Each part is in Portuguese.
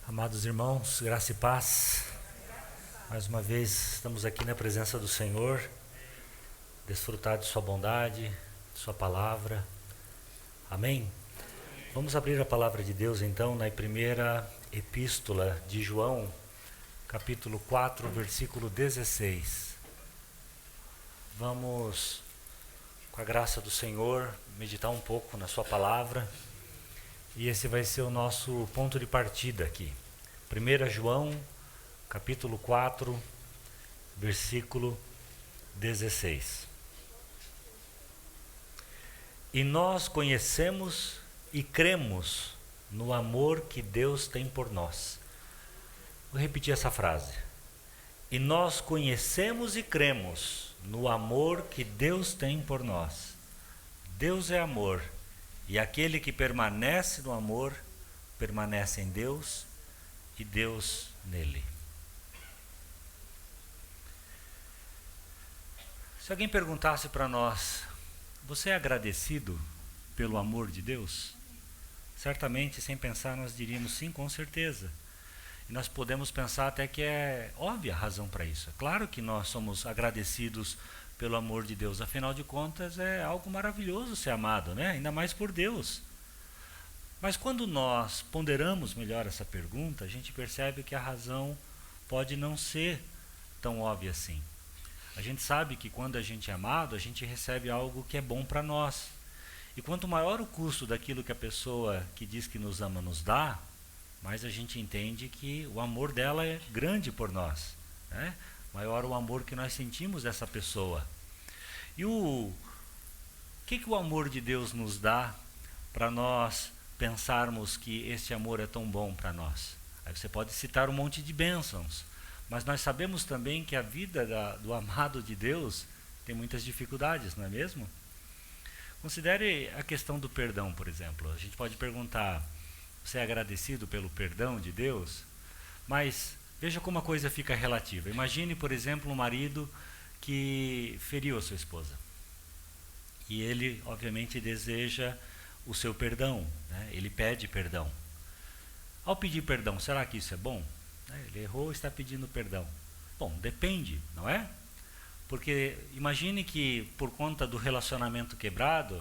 Amados irmãos, graça e paz. Mais uma vez estamos aqui na presença do Senhor, desfrutar de sua bondade, de sua palavra. Amém? Vamos abrir a palavra de Deus então na primeira epístola de João, capítulo 4, versículo 16. Vamos, com a graça do Senhor, meditar um pouco na sua palavra. E esse vai ser o nosso ponto de partida aqui. 1 João, capítulo 4, versículo 16. E nós conhecemos e cremos no amor que Deus tem por nós. Vou repetir essa frase. E nós conhecemos e cremos no amor que Deus tem por nós. Deus é amor. E aquele que permanece no amor, permanece em Deus e Deus nele. Se alguém perguntasse para nós, você é agradecido pelo amor de Deus? Certamente, sem pensar, nós diríamos sim, com certeza. E nós podemos pensar até que é óbvia a razão para isso. É claro que nós somos agradecidos pelo amor de Deus, afinal de contas é algo maravilhoso ser amado, né? Ainda mais por Deus. Mas quando nós ponderamos melhor essa pergunta, a gente percebe que a razão pode não ser tão óbvia assim. A gente sabe que quando a gente é amado, a gente recebe algo que é bom para nós. E quanto maior o custo daquilo que a pessoa que diz que nos ama nos dá, mais a gente entende que o amor dela é grande por nós, né? Maior o amor que nós sentimos dessa pessoa. E o que o amor de Deus nos dá para nós pensarmos que esse amor é tão bom para nós? Aí você pode citar um monte de bênçãos, mas nós sabemos também que a vida do amado de Deus tem muitas dificuldades, não é mesmo? Considere a questão do perdão, por exemplo. A gente pode perguntar, você é agradecido pelo perdão de Deus? Mas veja como a coisa fica relativa. Imagine, por exemplo, um marido que feriu a sua esposa. E ele, obviamente, deseja o seu perdão, né? Ele pede perdão. Ao pedir perdão, será que isso é bom? Ele errou e está pedindo perdão. Bom, depende, não é? Porque imagine que, por conta do relacionamento quebrado,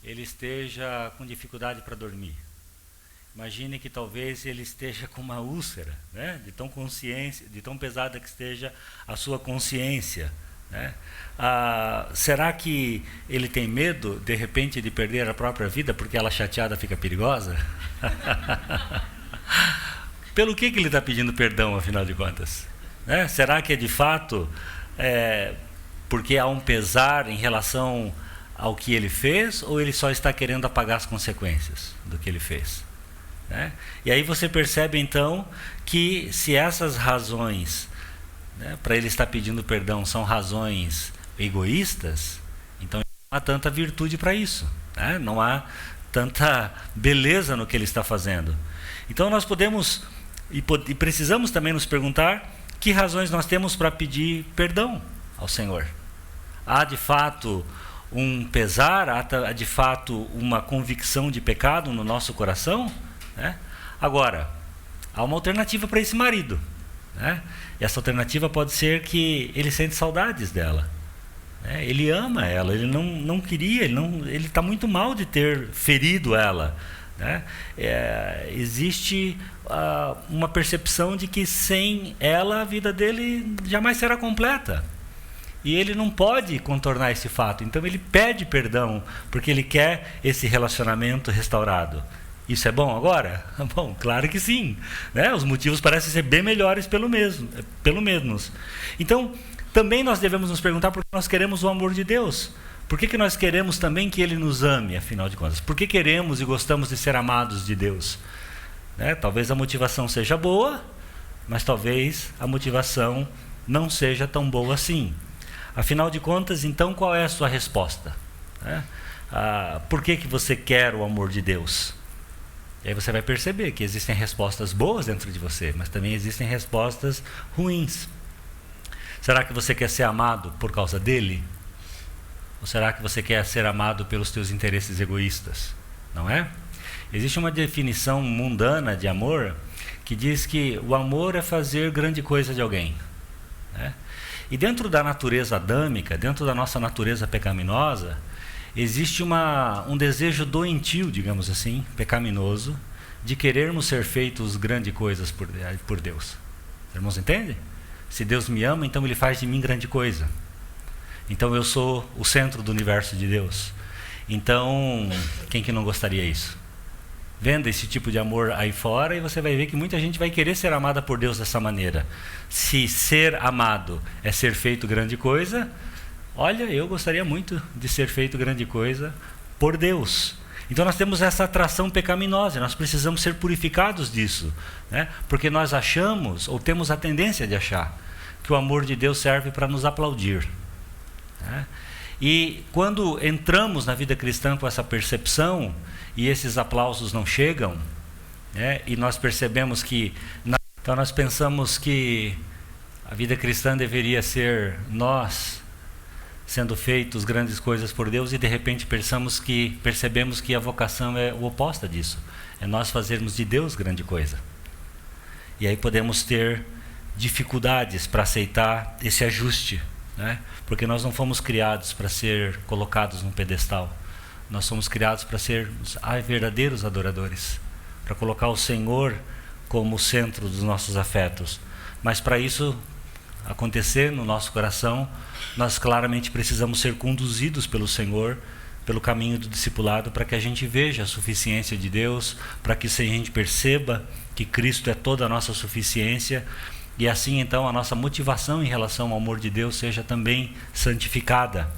ele esteja com dificuldade para dormir. Imagine que talvez ele esteja com uma úlcera, né? De tão pesada que esteja a sua consciência, né? Será que ele tem medo, de repente, de perder a própria vida porque ela chateada fica perigosa? Pelo que ele está pedindo perdão, afinal de contas? Né? Será que é de fato porque há um pesar em relação ao que ele fez, ou ele só está querendo apagar as consequências do que ele fez? Né? E aí você percebe então que se essas razões, né, para ele estar pedindo perdão são razões egoístas, então não há tanta virtude para isso, né? Não há tanta beleza no que ele está fazendo. Então nós podemos e precisamos também nos perguntar que razões nós temos para pedir perdão ao Senhor. Há de fato um pesar, há de fato uma convicção de pecado no nosso coração? Né? Agora, há uma alternativa para esse marido, né? E essa alternativa pode ser que ele sente saudades dela, né? Ele ama ela, ele não queria, ele está muito mal de ter ferido ela, né? Existe uma percepção de que sem ela a vida dele jamais será completa. E ele não pode contornar esse fato, então ele pede perdão porque ele quer esse relacionamento restaurado. Isso é bom agora? Bom, claro que sim, né? Os motivos parecem ser bem melhores pelo menos. Então, também nós devemos nos perguntar por que nós queremos o amor de Deus. Por que nós queremos também que Ele nos ame, afinal de contas? Por que queremos e gostamos de ser amados de Deus? Né? Talvez a motivação seja boa, mas talvez a motivação não seja tão boa assim. Afinal de contas, então, qual é a sua resposta? Né? Por que você quer o amor de Deus? E aí você vai perceber que existem respostas boas dentro de você, mas também existem respostas ruins. Será que você quer ser amado por causa dele? Ou será que você quer ser amado pelos teus interesses egoístas? Não é? Existe uma definição mundana de amor que diz que o amor é fazer grande coisa de alguém, né? E dentro da natureza adâmica, dentro da nossa natureza pecaminosa, existe um desejo doentio, digamos assim, pecaminoso, de querermos ser feitos grandes coisas por Deus. Os irmãos entendem? Se Deus me ama, então Ele faz de mim grande coisa. Então eu sou o centro do universo de Deus. Então, quem que não gostaria disso? Venda esse tipo de amor aí fora e você vai ver que muita gente vai querer ser amada por Deus dessa maneira. Se ser amado é ser feito grande coisa, olha, eu gostaria muito de ser feito grande coisa por Deus. Então nós temos essa atração pecaminosa, nós precisamos ser purificados disso, né? Porque nós achamos, ou temos a tendência de achar, que o amor de Deus serve para nos aplaudir, né? E quando entramos na vida cristã com essa percepção, e esses aplausos não chegam, né? E nós percebemos que... Então nós pensamos que a vida cristã deveria ser nós sendo feitos grandes coisas por Deus, e de repente percebemos que a vocação é o oposto disso. É nós fazermos de Deus grande coisa. E aí podemos ter dificuldades para aceitar esse ajuste, né? Porque nós não fomos criados para ser colocados num pedestal. Nós somos criados para ser verdadeiros adoradores, para colocar o Senhor como o centro dos nossos afetos. Mas para isso acontecer no nosso coração, nós claramente precisamos ser conduzidos pelo Senhor, pelo caminho do discipulado, para que a gente veja a suficiência de Deus, para que a gente perceba que Cristo é toda a nossa suficiência, e assim então a nossa motivação em relação ao amor de Deus seja também santificada,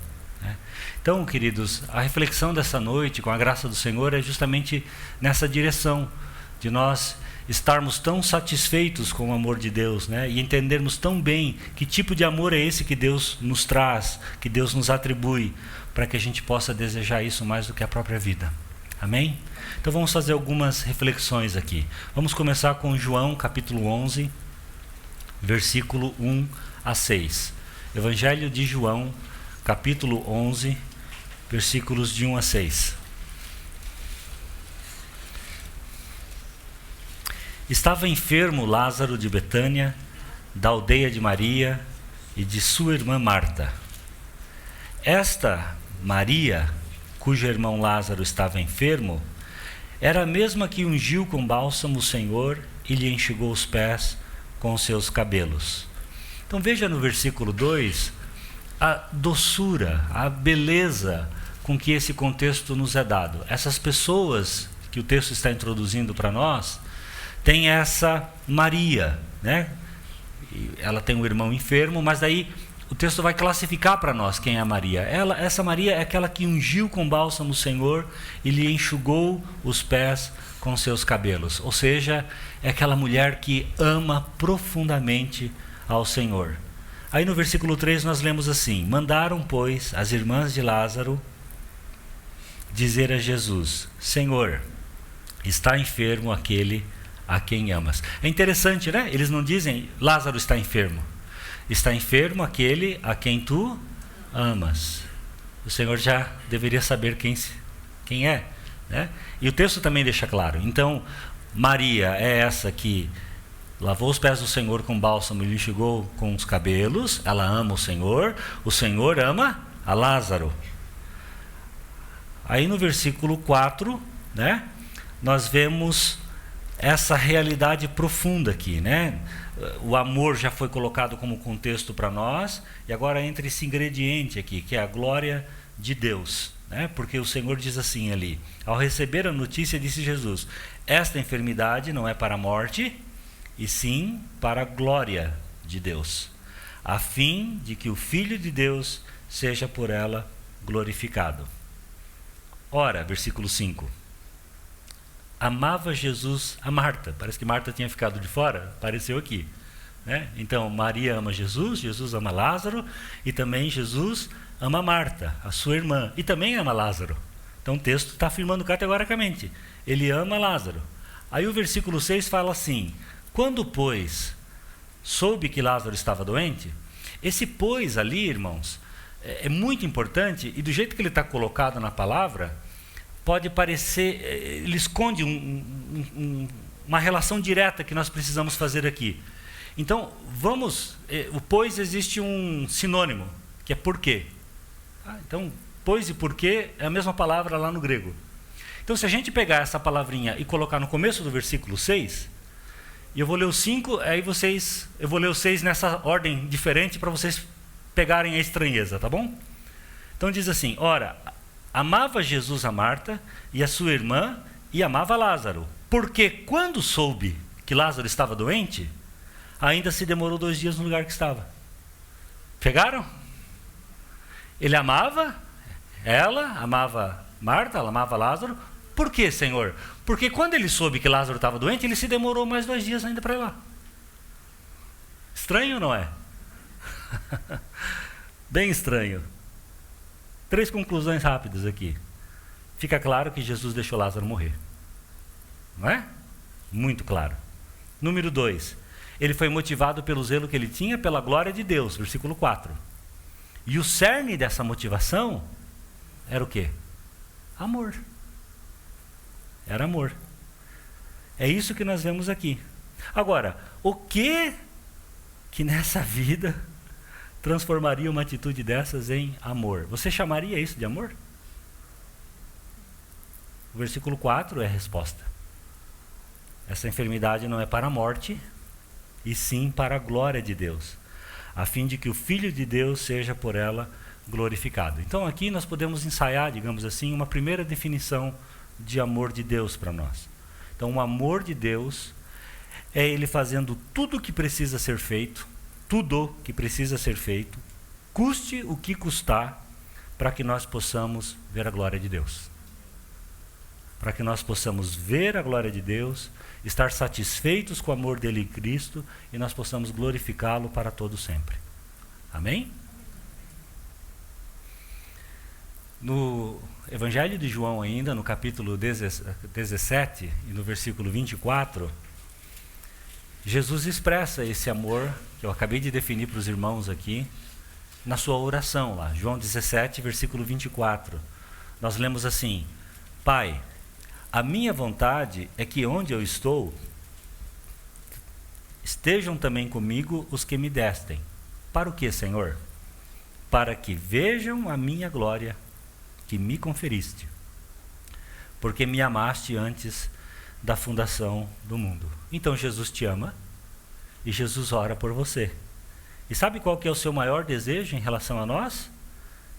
né? Então, queridos, a reflexão dessa noite, com a graça do Senhor, é justamente nessa direção, de nós estarmos tão satisfeitos com o amor de Deus, né? E entendermos tão bem que tipo de amor é esse que Deus nos traz, que Deus nos atribui, para que a gente possa desejar isso mais do que a própria vida. Amém? Então vamos fazer algumas reflexões aqui. Vamos começar com João capítulo 11, versículo 1 a 6. Evangelho de João, capítulo 11, versículos de 1 a 6. Estava enfermo Lázaro de Betânia, da aldeia de Maria e de sua irmã Marta. Esta Maria, cujo irmão Lázaro estava enfermo, era a mesma que ungiu com bálsamo o Senhor e lhe enxugou os pés com os seus cabelos. Então veja no versículo 2 a doçura, a beleza com que esse contexto nos é dado. Essas pessoas que o texto está introduzindo para nós, tem essa Maria, né? Ela tem um irmão enfermo, mas daí o texto vai classificar para nós quem é a Maria. Essa Maria é aquela que ungiu com bálsamo o Senhor e lhe enxugou os pés com seus cabelos. Ou seja, é aquela mulher que ama profundamente ao Senhor. Aí no versículo 3 nós lemos assim: mandaram, pois, as irmãs de Lázaro dizer a Jesus: Senhor, está enfermo aquele a quem amas. É interessante, né? Eles não dizem Lázaro está enfermo. Está enfermo aquele a quem tu amas. O Senhor já deveria saber quem é, né? E o texto também deixa claro. Então, Maria é essa que lavou os pés do Senhor com bálsamo e lhe enxugou com os cabelos. Ela ama o Senhor ama a Lázaro. Aí no versículo 4, né, nós vemos essa realidade profunda aqui, né? O amor já foi colocado como contexto para nós, e agora entra esse ingrediente aqui, que é a glória de Deus, né? Porque o Senhor diz assim ali: ao receber a notícia, disse Jesus: esta enfermidade não é para a morte, e sim para a glória de Deus, a fim de que o Filho de Deus seja por ela glorificado. Ora, versículo 5. Amava Jesus a Marta. Parece que Marta tinha ficado de fora, apareceu aqui, né? Então Maria ama Jesus, Jesus ama Lázaro, e também Jesus ama Marta, a sua irmã, e também ama Lázaro. Então o texto está afirmando categoricamente: ele ama Lázaro. Aí o versículo 6 fala assim: quando, pois, soube que Lázaro estava doente. Esse pois ali, irmãos, é muito importante, e do jeito que ele está colocado na palavra, pode parecer, ele esconde uma relação direta que nós precisamos fazer aqui. Então, o pois existe um sinônimo, que é porquê. Então, pois e porquê é a mesma palavra lá no grego. Então, se a gente pegar essa palavrinha e colocar no começo do versículo 6, e eu vou ler o 5, eu vou ler o 6 nessa ordem diferente para vocês pegarem a estranheza, tá bom? Então diz assim: ora, amava Jesus a Marta e a sua irmã e amava Lázaro, porque quando soube que Lázaro estava doente, ainda se demorou 2 dias no lugar que estava. Pegaram? Ele amava, ela amava Marta, ela amava Lázaro. Por quê, Senhor? Porque quando ele soube que Lázaro estava doente, ele se demorou mais 2 dias ainda para ir lá. Estranho, não é? Bem estranho. 3 conclusões rápidas aqui. Fica claro que Jesus deixou Lázaro morrer. Não é? Muito claro. Número 2. Ele foi motivado pelo zelo que ele tinha pela glória de Deus. Versículo 4. E o cerne dessa motivação era o quê? Amor. Era amor. É isso que nós vemos aqui. Agora, o que nessa vida transformaria uma atitude dessas em amor? Você chamaria isso de amor? O versículo 4 é a resposta. Essa enfermidade não é para a morte, e sim para a glória de Deus, a fim de que o Filho de Deus seja por ela glorificado. Então aqui nós podemos ensaiar, digamos assim, uma primeira definição de amor de Deus para nós. Então o amor de Deus é Ele fazendo tudo o que precisa ser feito, custe o que custar, para que nós possamos ver a glória de Deus. Para que nós possamos ver a glória de Deus, estar satisfeitos com o amor dele em Cristo, e nós possamos glorificá-lo para todo sempre. Amém? No Evangelho de João ainda, no capítulo 17 e no versículo 24, Jesus expressa esse amor que eu acabei de definir para os irmãos aqui, na sua oração lá, João 17, versículo 24. Nós lemos assim: Pai, a minha vontade é que onde eu estou, estejam também comigo os que me destem. Para o que, Senhor? Para que vejam a minha glória que me conferiste, porque me amaste antes da fundação do mundo. Então Jesus te ama e Jesus ora por você. E sabe qual que é o seu maior desejo em relação a nós?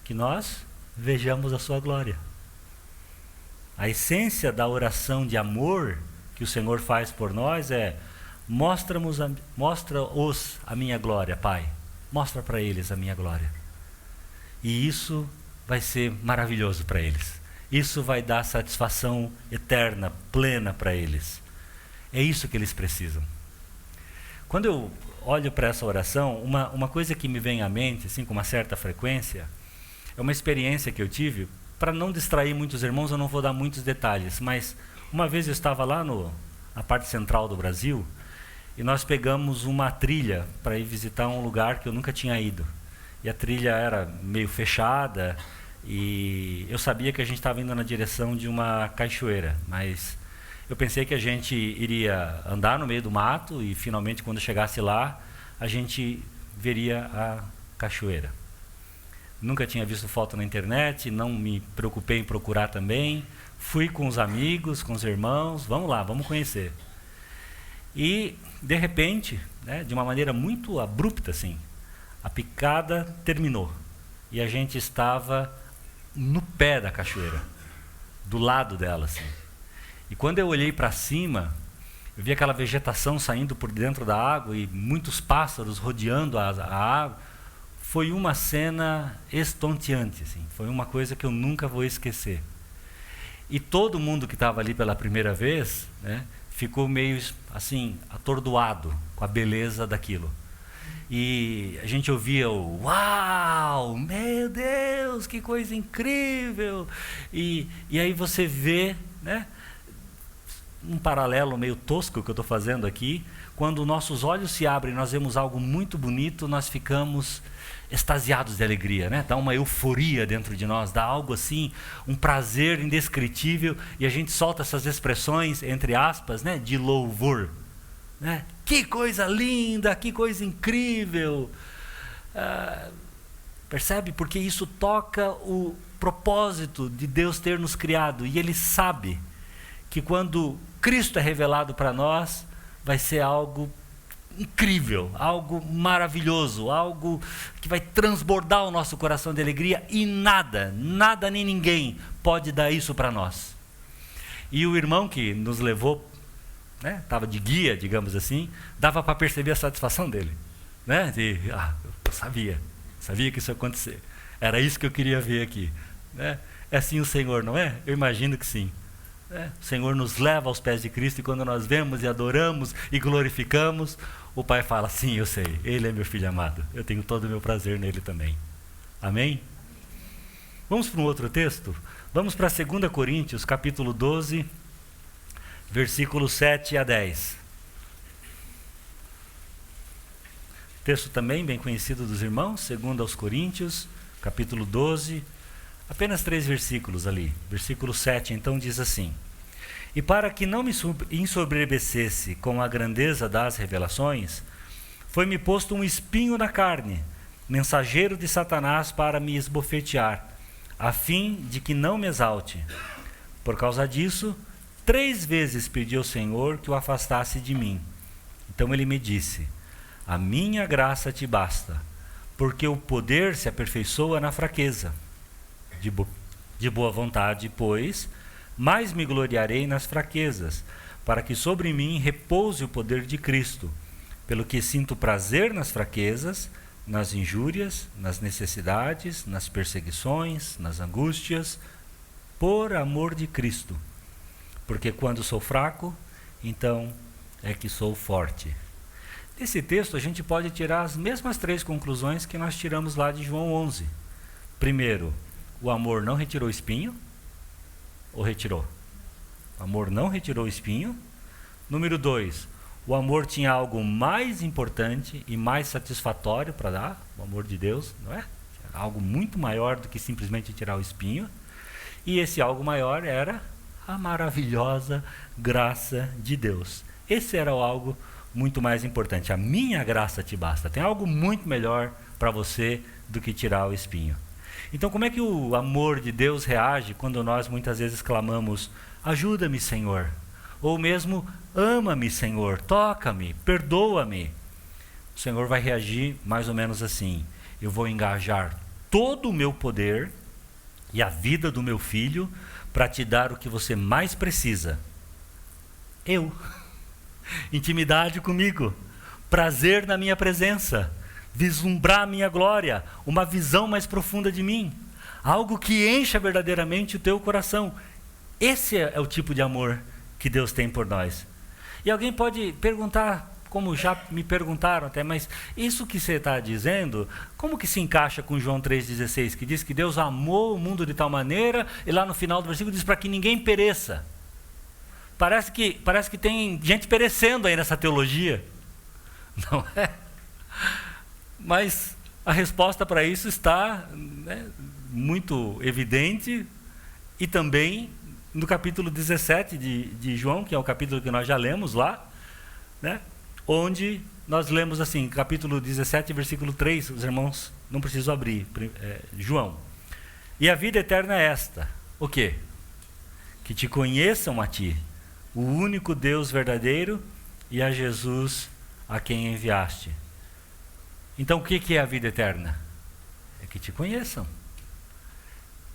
Que nós vejamos a sua glória. A essência da oração de amor que o Senhor faz por nós é: mostra-os a minha glória, Pai. Mostra para eles a minha glória. E isso vai ser maravilhoso para eles. Isso vai dar satisfação eterna, plena para eles. É isso que eles precisam. Quando eu olho para essa oração, uma coisa que me vem à mente, assim, com uma certa frequência, é uma experiência que eu tive. Para não distrair muitos irmãos, eu não vou dar muitos detalhes, mas uma vez eu estava lá na parte central do Brasil, e nós pegamos uma trilha para ir visitar um lugar que eu nunca tinha ido. E a trilha era meio fechada, e eu sabia que a gente estava indo na direção de uma cachoeira, mas eu pensei que a gente iria andar no meio do mato e finalmente, quando chegasse lá, a gente veria a cachoeira. Nunca tinha visto foto na internet, não me preocupei em procurar também. Fui com os amigos, com os irmãos, vamos lá, vamos conhecer. E, de repente, né, de uma maneira muito abrupta, assim, a picada terminou. E a gente estava no pé da cachoeira, do lado dela, assim. E quando eu olhei para cima, eu vi aquela vegetação saindo por dentro da água e muitos pássaros rodeando a água. Foi uma cena estonteante, assim. Foi uma coisa que eu nunca vou esquecer. E todo mundo que estava ali pela primeira vez, né, ficou meio assim, atordoado com a beleza daquilo. E a gente ouvia o uau, meu Deus, que coisa incrível. E aí você vê, né, um paralelo meio tosco que eu estou fazendo aqui. Quando nossos olhos se abrem, nós vemos algo muito bonito, nós ficamos extasiados de alegria, né? Dá uma euforia dentro de nós, dá algo assim, um prazer indescritível, e a gente solta essas expressões, entre aspas, né, de louvor, né? Que coisa linda, que coisa incrível! Percebe? Porque isso toca o propósito de Deus ter nos criado, e Ele sabe que quando Cristo é revelado para nós, vai ser algo incrível, algo maravilhoso, algo que vai transbordar o nosso coração de alegria, e nada nem ninguém pode dar isso para nós. E o irmão que nos levou, né, estava de guia, digamos assim, dava para perceber a satisfação dele, né? Eu sabia que isso ia acontecer, era isso que eu queria ver aqui, né? É assim o Senhor, não é? Eu imagino que sim. O Senhor nos leva aos pés de Cristo, e quando nós vemos e adoramos e glorificamos, o Pai fala: sim, eu sei, Ele é meu filho amado, eu tenho todo o meu prazer nele também. Amém? Vamos para um outro texto? Vamos para 2 Coríntios, capítulo 12, versículos 7 a 10. Texto também bem conhecido dos irmãos, 2 Coríntios, capítulo 12, apenas 3 versículos ali. Versículo 7, então, diz assim: e para que não me ensoberbecesse com a grandeza das revelações, foi-me posto um espinho na carne, mensageiro de Satanás para me esbofetear, a fim de que não me exalte. Por causa disso, 3 vezes pedi ao Senhor que o afastasse de mim. Então ele me disse: a minha graça te basta, porque o poder se aperfeiçoa na fraqueza. De boa vontade, pois, mais me gloriarei nas fraquezas, para que sobre mim repouse o poder de Cristo, pelo que sinto prazer nas fraquezas, nas injúrias, nas necessidades, nas perseguições, nas angústias, por amor de Cristo. Porque quando sou fraco, então é que sou forte. Desse texto a gente pode tirar as mesmas 3 conclusões que nós tiramos lá de João 11. Primeiro, o amor não retirou o espinho, ou retirou? O amor não retirou o espinho. Número 2, o amor tinha algo mais importante e mais satisfatório para dar, o amor de Deus, não é? Era algo muito maior do que simplesmente tirar o espinho. E esse algo maior era a maravilhosa graça de Deus. Esse era o algo muito mais importante. A minha graça te basta. Tem algo muito melhor para você do que tirar o espinho. Então, como é que o amor de Deus reage quando nós muitas vezes clamamos: ajuda-me, Senhor, ou mesmo ama-me, Senhor, toca-me, perdoa-me? O Senhor vai reagir mais ou menos assim: eu vou engajar todo o meu poder e a vida do meu filho para te dar o que você mais precisa. Intimidade comigo, prazer na minha presença, vislumbrar a minha glória, uma visão mais profunda de mim, algo que encha verdadeiramente o teu coração. Esse é o tipo de amor que Deus tem por nós. E alguém pode perguntar, como já me perguntaram até, mas isso que você está dizendo, como que se encaixa com João 3,16, que diz que Deus amou o mundo de tal maneira, e lá no final do versículo diz para que ninguém pereça. Parece que tem gente perecendo aí nessa teologia, não é? Mas a resposta para isso está, né, muito evidente, e também no capítulo 17 de João, que é o capítulo que nós já lemos lá, né, onde nós lemos assim, capítulo 17, versículo 3, os irmãos não precisam abrir, João. E a vida eterna é esta, o quê? Que te conheçam a ti, o único Deus verdadeiro, e a Jesus a quem enviaste. Então o que é a vida eterna? É que te conheçam.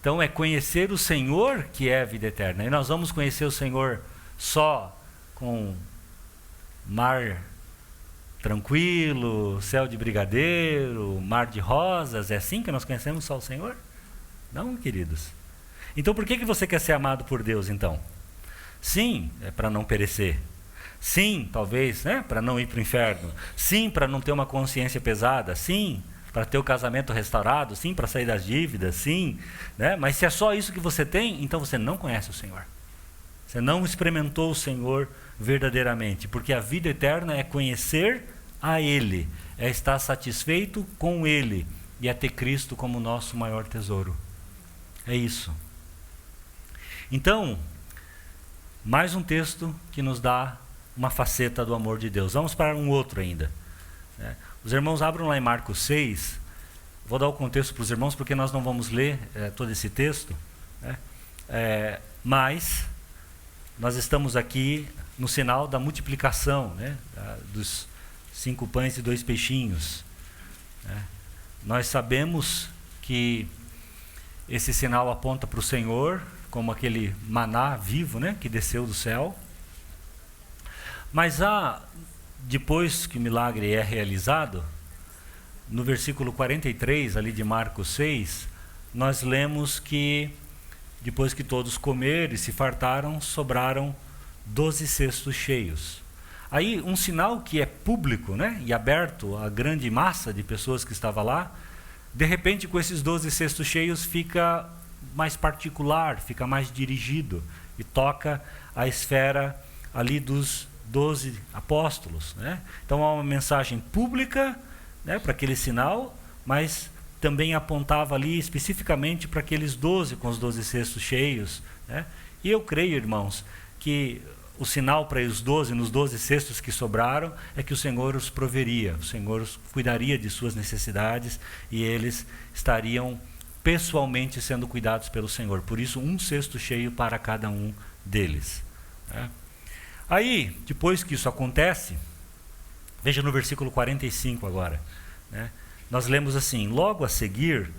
Então é conhecer o Senhor que é a vida eterna. E nós vamos conhecer o Senhor só com mar tranquilo, céu de brigadeiro, mar de rosas? É assim que nós conhecemos só o Senhor? Não, queridos. Então por que você quer ser amado por Deus então? Sim, é para não perecer. Sim, talvez, né, para não ir para o inferno. Sim, para não ter uma consciência pesada. Sim, para ter o casamento restaurado. Sim, para sair das dívidas. Sim, né? Mas se é só isso que você tem, então você não conhece o Senhor. Você não experimentou o Senhor verdadeiramente, porque a vida eterna é conhecer a Ele, é estar satisfeito com Ele e é ter Cristo como nosso maior tesouro. É isso. Então, mais um texto que nos dá uma faceta do amor de Deus. Vamos para um outro ainda. Os irmãos abram lá em Marcos 6. Vou dar o contexto para os irmãos, porque nós não vamos ler todo esse texto. Mas nós estamos aqui no sinal da multiplicação, dos 5 pães e 2 peixinhos. Nós sabemos que esse sinal aponta para o Senhor, como aquele maná vivo, que desceu do céu. Mas depois que o milagre é realizado, no versículo 43, ali de Marcos 6, nós lemos que depois que todos comeram e se fartaram, sobraram 12 cestos cheios. Aí um sinal que é público, e aberto à grande massa de pessoas que estava lá, de repente com esses 12 cestos cheios fica mais particular, fica mais dirigido e toca a esfera ali dos 12 apóstolos. Então há uma mensagem pública para aquele sinal, mas também apontava ali especificamente para aqueles 12 com os 12 cestos cheios. E eu creio, irmãos, que o sinal para os 12, nos 12 cestos que sobraram, é que o Senhor os proveria, o Senhor os cuidaria de suas necessidades e eles estariam pessoalmente sendo cuidados pelo Senhor. Por isso, um cesto cheio para cada um deles. Aí, depois que isso acontece, veja no versículo 45 agora. Nós lemos assim: logo a seguir,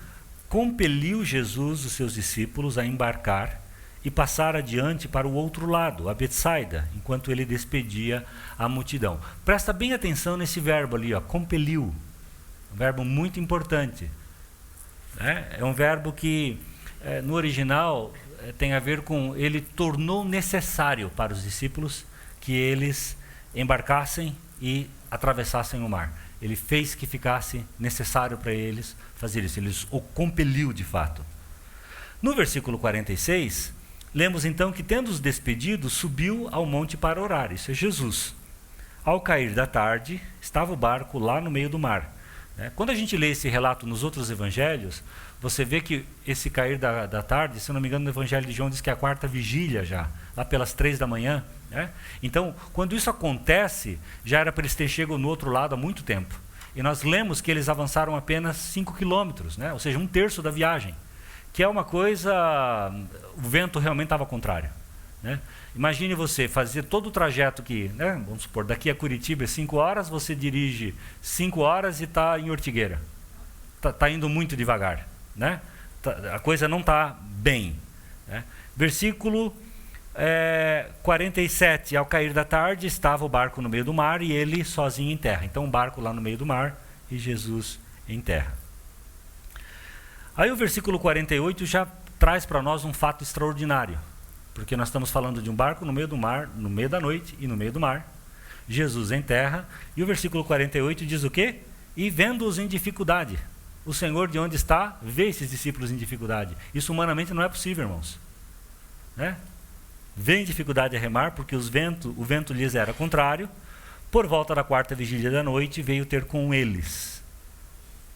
compeliu Jesus os seus discípulos a embarcar e passar adiante para o outro lado, a Betsaida, enquanto ele despedia a multidão. Presta bem atenção nesse verbo ali, compeliu. Um verbo muito importante. É um verbo que, no original, tem a ver com ele tornou necessário para os discípulos que eles embarcassem e atravessassem o mar. Ele fez que ficasse necessário para eles fazer isso. Ele o compeliu de fato. No versículo 46, lemos então que, tendo-os despedido, subiu ao monte para orar. Isso é Jesus. Ao cair da tarde, estava o barco lá no meio do mar. Quando a gente lê esse relato nos outros evangelhos, você vê que esse cair da tarde, se não me engano, no evangelho de João diz que é a 4ª vigília já, lá pelas 3 da manhã. Então, quando isso acontece, já era para eles terem chegado no outro lado há muito tempo. E nós lemos que eles avançaram apenas 5 quilômetros, ou seja, 1/3 da viagem. Que é uma coisa, o vento realmente estava contrário. Imagine você fazer todo o trajeto que, vamos supor, daqui a Curitiba é 5 horas, você dirige 5 horas e está em Ortigueira. Está indo muito devagar. A coisa não está bem. Versículo 47, ao cair da tarde, estava o barco no meio do mar e ele sozinho em terra. Então o barco lá no meio do mar e Jesus em terra. Aí o versículo 48 já traz para nós um fato extraordinário, porque nós estamos falando de um barco no meio do mar, no meio da noite e no meio do mar, Jesus em terra, e o versículo 48 diz o quê? E vendo-os em dificuldade. O Senhor, de onde está, vê esses discípulos em dificuldade. Isso humanamente não é possível, irmãos. Vê em dificuldade a remar, porque o vento lhes era contrário. Por volta da 4ª vigília da noite, veio ter com eles.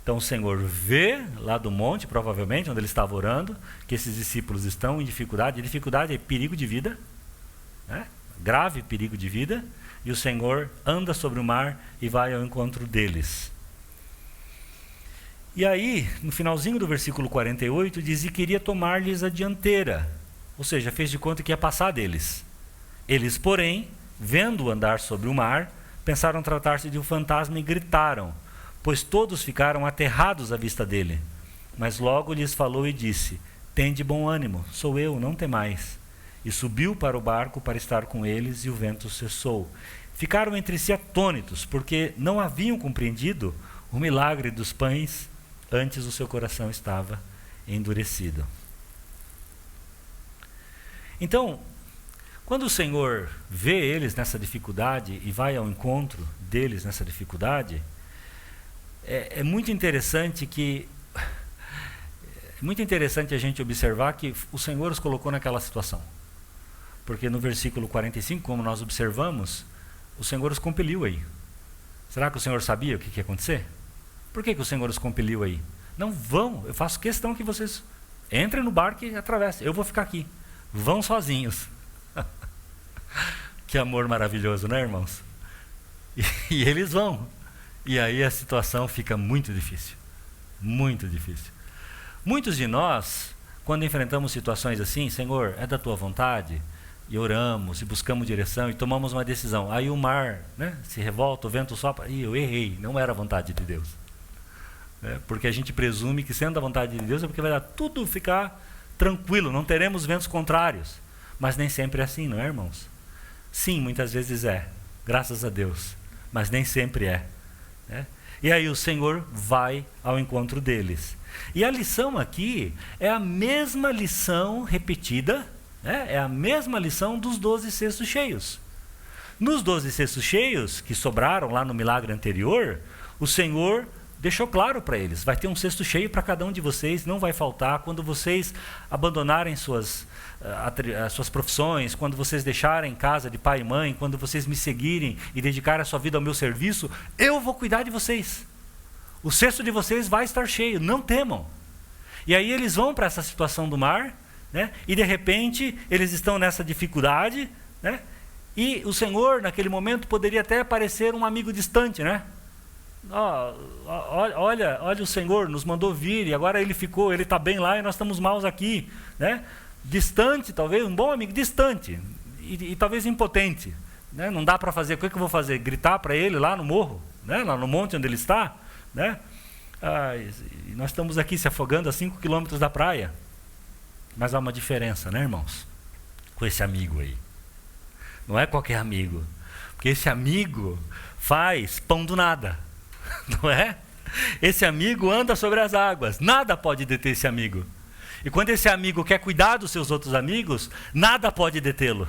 Então o Senhor vê lá do monte, provavelmente, onde ele estava orando, que esses discípulos estão em dificuldade. Dificuldade é perigo de vida, grave perigo de vida. E o Senhor anda sobre o mar e vai ao encontro deles. E aí, no finalzinho do versículo 48, diz que queria tomar-lhes a dianteira. Ou seja, fez de conta que ia passar deles. Eles, porém, vendo-o andar sobre o mar, pensaram tratar-se de um fantasma e gritaram, pois todos ficaram aterrados à vista dele. Mas logo lhes falou e disse: tende bom ânimo, sou eu, não temais. E subiu para o barco para estar com eles, e o vento cessou. Ficaram entre si atônitos, porque não haviam compreendido o milagre dos pães, antes o seu coração estava endurecido. Então, quando o Senhor vê eles nessa dificuldade e vai ao encontro deles nessa dificuldade, é muito interessante a gente observar que o Senhor os colocou naquela situação. Porque no versículo 45, como nós observamos, o Senhor os compeliu aí. Será que o Senhor sabia o que ia acontecer? Por que o Senhor os compeliu aí? Não vão, eu faço questão que vocês entrem no barco e atravessem. Eu vou ficar aqui. Vão sozinhos. Que amor maravilhoso, né, irmãos? E eles vão. E aí a situação fica muito difícil. Muito difícil. Muitos de nós, quando enfrentamos situações assim, Senhor, é da tua vontade? E oramos, e buscamos direção, e tomamos uma decisão. Aí o mar, né, se revolta, o vento sopra. E eu errei, não era a vontade de Deus. Porque a gente presume que sendo a vontade de Deus é porque vai dar tudo ficar tranquilo, não teremos ventos contrários. Mas nem sempre é assim, não é, irmãos? Sim, muitas vezes é, graças a Deus, mas nem sempre é. E aí o Senhor vai ao encontro deles. E a lição aqui é a mesma lição repetida, é a mesma lição dos 12 cestos cheios. Nos 12 cestos cheios, que sobraram lá no milagre anterior, o Senhor deixou claro para eles, vai ter um cesto cheio para cada um de vocês, não vai faltar. Quando vocês abandonarem suas profissões, quando vocês deixarem casa de pai e mãe, quando vocês me seguirem e dedicarem a sua vida ao meu serviço, eu vou cuidar de vocês. O cesto de vocês vai estar cheio, não temam. E aí eles vão para essa situação do mar, né? E de repente eles estão nessa dificuldade, né? E o Senhor naquele momento poderia até parecer um amigo distante, né? Olha, o Senhor nos mandou vir e agora ele está bem lá e nós estamos maus aqui, né? Distante, talvez, um bom amigo, distante e talvez impotente, né? Não dá para fazer, o que eu vou fazer? Gritar para ele lá no morro, né? Lá no monte onde ele está, né? E nós estamos aqui se afogando a 5 quilômetros da praia. Mas há uma diferença, né, irmãos? Com esse amigo aí. Não é qualquer amigo, porque esse amigo faz pão do nada. Não é? Esse amigo anda sobre as águas, nada pode deter esse amigo. E quando esse amigo quer cuidar dos seus outros amigos, nada pode detê-lo.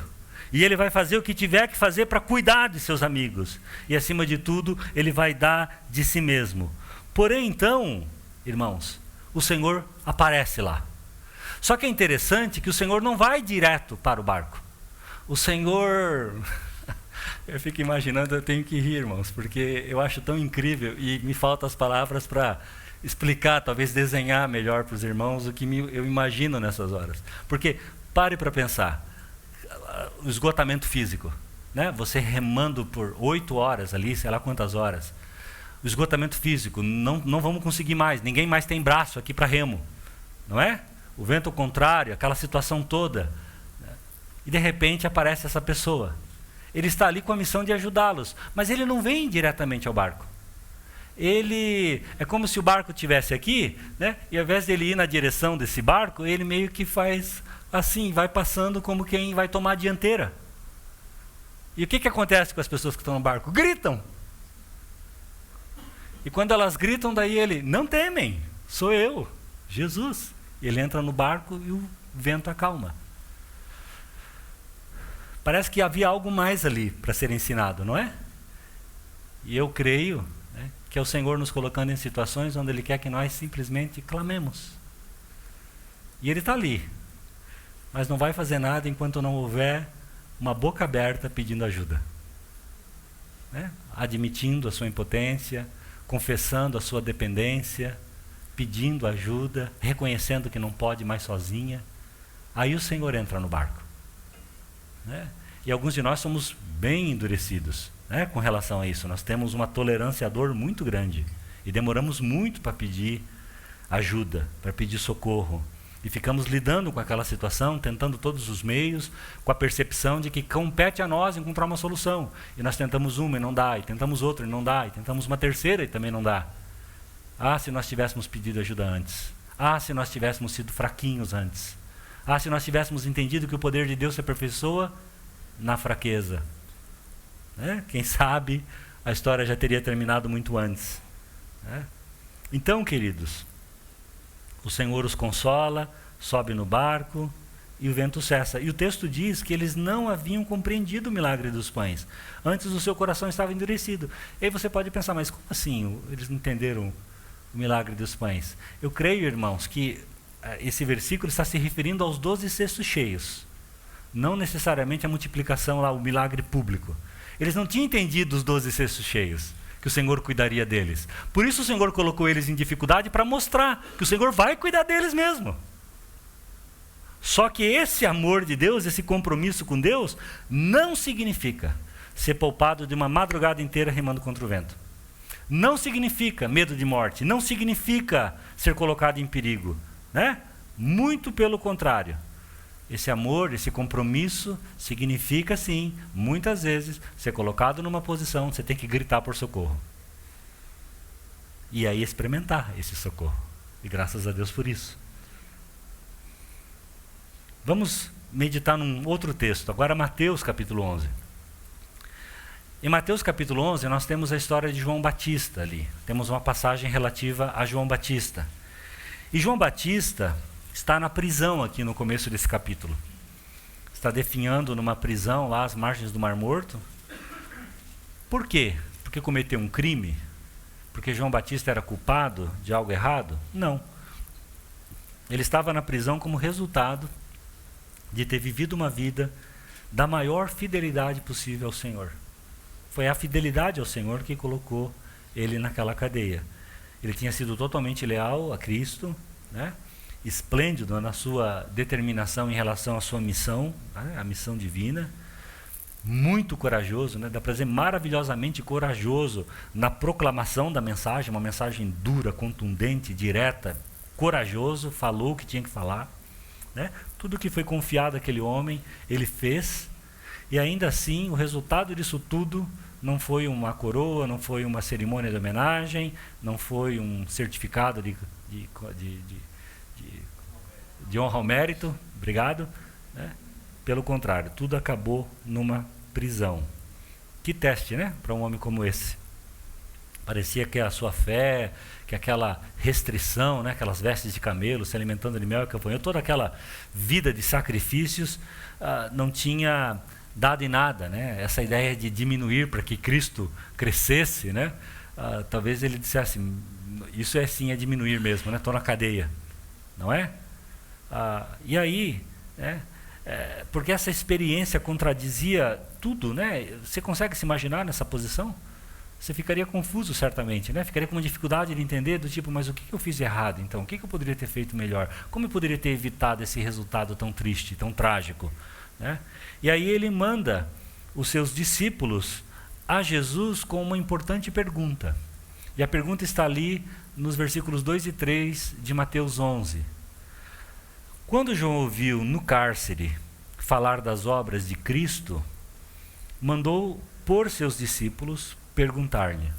E ele vai fazer o que tiver que fazer para cuidar de seus amigos. E acima de tudo, ele vai dar de si mesmo. Porém, então, irmãos, o Senhor aparece lá. Só que é interessante que o Senhor não vai direto para o barco. O Senhor... Eu fico imaginando, eu tenho que rir, irmãos, porque eu acho tão incrível e me faltam as palavras para explicar, talvez desenhar melhor para os irmãos o que eu imagino nessas horas. Porque, pare para pensar, o esgotamento físico, né? Você remando por 8 horas ali, sei lá quantas horas, o esgotamento físico, não vamos conseguir mais, ninguém mais tem braço aqui para remo, não é? O vento contrário, aquela situação toda, né? E de repente aparece essa pessoa. Ele está ali com a missão de ajudá-los, mas ele não vem diretamente ao barco. Ele é como se o barco estivesse aqui, né? E ao invés de ele ir na direção desse barco, ele meio que faz assim, vai passando como quem vai tomar a dianteira. E o que acontece com as pessoas que estão no barco? Gritam. E quando elas gritam, daí ele, não temem, sou eu, Jesus. E ele entra no barco e o vento acalma. Parece que havia algo mais ali para ser ensinado, não é? E eu creio, né, que é o Senhor nos colocando em situações onde Ele quer que nós simplesmente clamemos. E Ele está ali, mas não vai fazer nada enquanto não houver uma boca aberta pedindo ajuda, né? Admitindo a sua impotência, confessando a sua dependência, pedindo ajuda, reconhecendo que não pode mais sozinha. Aí o Senhor entra no barco. Né? E alguns de nós somos bem endurecidos, né, com relação a isso. Nós temos uma tolerância à dor muito grande e demoramos muito para pedir ajuda, para pedir socorro. E ficamos lidando com aquela situação, tentando todos os meios, com a percepção de que compete a nós encontrar uma solução. E nós tentamos uma e não dá, e tentamos outra e não dá, e tentamos uma terceira e também não dá. Ah, se nós tivéssemos pedido ajuda antes. Ah, se nós tivéssemos sido fraquinhos antes. Ah, se nós tivéssemos entendido que o poder de Deus se aperfeiçoa na fraqueza. Né? Quem sabe a história já teria terminado muito antes. Né? Então, queridos, o Senhor os consola, sobe no barco e o vento cessa. E o texto diz que eles não haviam compreendido o milagre dos pães. Antes o seu coração estava endurecido. E aí você pode pensar, mas como assim eles não entenderam o milagre dos pães? Eu creio, irmãos, que esse versículo está se referindo aos 12 cestos cheios. não necessariamente a multiplicação lá, o milagre público. Eles não tinham entendido os 12 cestos cheios, que o Senhor cuidaria deles. Por isso o Senhor colocou eles em dificuldade para mostrar que o Senhor vai cuidar deles mesmo. Só que esse amor de Deus, esse compromisso com Deus, não significa ser poupado de uma madrugada inteira remando contra o vento. Não significa medo de morte, não significa ser colocado em perigo, né? Muito pelo contrário. Esse amor, esse compromisso significa sim, muitas vezes, ser colocado numa posição onde você tem que gritar por socorro. E aí experimentar esse socorro. E graças a Deus por isso. Vamos meditar num outro texto, agora Mateus capítulo 11. Em Mateus capítulo 11 nós temos a história de João Batista ali. Temos uma passagem relativa a João Batista. E João Batista está na prisão aqui no começo desse capítulo. Está definhando numa prisão lá às margens do Mar Morto. Por quê? Porque cometeu um crime? Porque João Batista era culpado de algo errado? Não. Ele estava na prisão como resultado de ter vivido uma vida da maior fidelidade possível ao Senhor. Foi a fidelidade ao Senhor que colocou ele naquela cadeia. Ele tinha sido totalmente leal a Cristo, né? Esplêndido na sua determinação em relação à sua missão, né? A missão divina. Muito corajoso, né? Dá para dizer maravilhosamente corajoso na proclamação da mensagem, uma mensagem dura, contundente, direta, corajoso, falou o que tinha que falar, né? Tudo que foi confiado àquele homem, ele fez. E ainda assim, o resultado disso tudo não foi uma coroa, não foi uma cerimônia de homenagem, não foi um certificado de honra ao mérito, obrigado, né? Pelo contrário, tudo acabou numa prisão. Que teste, né, para um homem como esse. Parecia que a sua fé, que aquela restrição, né, aquelas vestes de camelo, se alimentando de mel e campanha, toda aquela vida de sacrifícios, não tinha dado em nada, né? Essa ideia de diminuir para que Cristo crescesse, né? Talvez ele dissesse, isso é sim, é diminuir mesmo, né? Estou na cadeia, não é? E aí, né? Porque essa experiência contradizia tudo, né? Você consegue se imaginar nessa posição? Você ficaria confuso certamente, né? Ficaria com uma dificuldade de entender do tipo, mas o que eu fiz de errado então? O que eu poderia ter feito melhor? Como eu poderia ter evitado esse resultado tão triste, tão trágico, né? E aí ele manda os seus discípulos a Jesus com uma importante pergunta. E a pergunta está ali nos versículos 2 e 3 de Mateus 11. Quando João ouviu no cárcere falar das obras de Cristo, mandou por seus discípulos perguntar-lhe: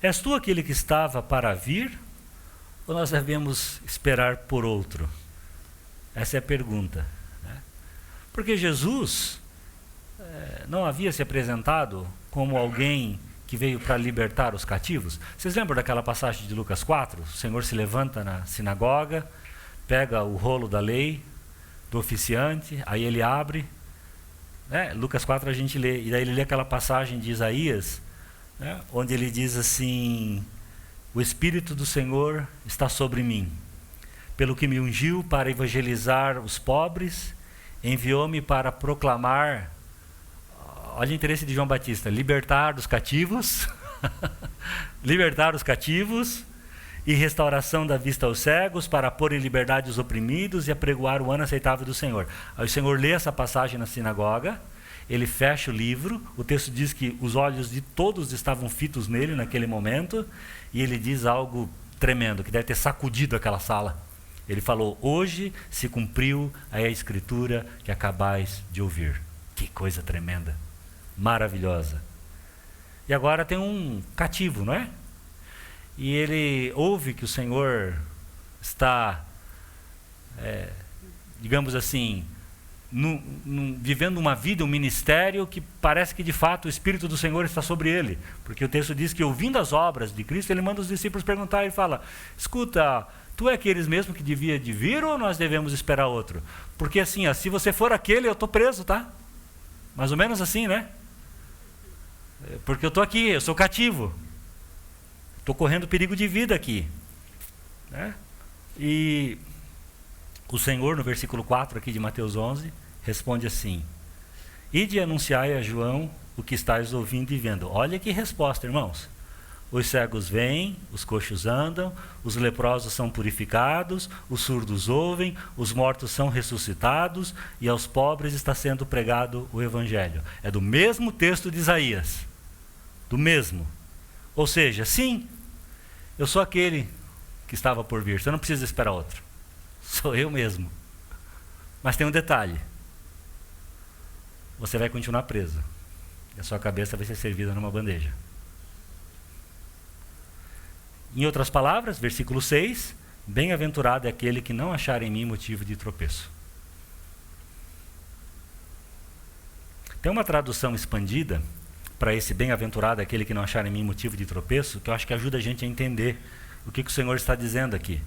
és tu aquele que estava para vir, ou nós devemos esperar por outro? Essa é a pergunta, né? Porque Jesus não havia se apresentado como alguém que veio para libertar os cativos. Vocês lembram daquela passagem de Lucas 4? O Senhor se levanta na sinagoga, pega o rolo da lei do oficiante, aí ele abre, né? Lucas 4 a gente lê, e daí ele lê aquela passagem de Isaías, né? Onde ele diz assim: o Espírito do Senhor está sobre mim, pelo que me ungiu para evangelizar os pobres, enviou-me para proclamar, olha o interesse de João Batista, libertar dos cativos, libertar os cativos, e restauração da vista aos cegos, para pôr em liberdade os oprimidos e apregoar o ano aceitável do Senhor. Aí o Senhor lê essa passagem na sinagoga, ele fecha o livro, o texto diz que os olhos de todos estavam fitos nele naquele momento, e ele diz algo tremendo, que deve ter sacudido aquela sala. Ele falou: hoje se cumpriu a escritura que acabais de ouvir. Que coisa tremenda, maravilhosa. E agora tem um cativo, não é? E ele ouve que o Senhor está, digamos assim, vivendo uma vida, um ministério que parece que de fato o Espírito do Senhor está sobre ele. Porque o texto diz que, ouvindo as obras de Cristo, ele manda os discípulos perguntar e fala: escuta, tu é aqueles mesmo que devia de vir, ou nós devemos esperar outro? Porque assim, se você for aquele, eu estou preso, tá? Mais ou menos assim, né? Porque eu estou aqui, eu sou cativo. Estou correndo perigo de vida aqui, né? E o Senhor, no versículo 4 aqui de Mateus 11, responde assim: ide e anunciai a João o que estáis ouvindo e vendo. Olha que resposta, irmãos. Os cegos vêm, os coxos andam, os leprosos são purificados, os surdos ouvem, os mortos são ressuscitados e aos pobres está sendo pregado o Evangelho. É do mesmo texto de Isaías. Do mesmo. Ou seja, sim, eu sou aquele que estava por vir. Você não precisa esperar outro. Sou eu mesmo. Mas tem um detalhe. Você vai continuar preso. E a sua cabeça vai ser servida numa bandeja. Em outras palavras, versículo 6, bem-aventurado é aquele que não achar em mim motivo de tropeço. Tem uma tradução expandida para esse bem-aventurado é aquele que não achar em mim motivo de tropeço, que eu acho que ajuda a gente a entender o que o Senhor está dizendo aqui.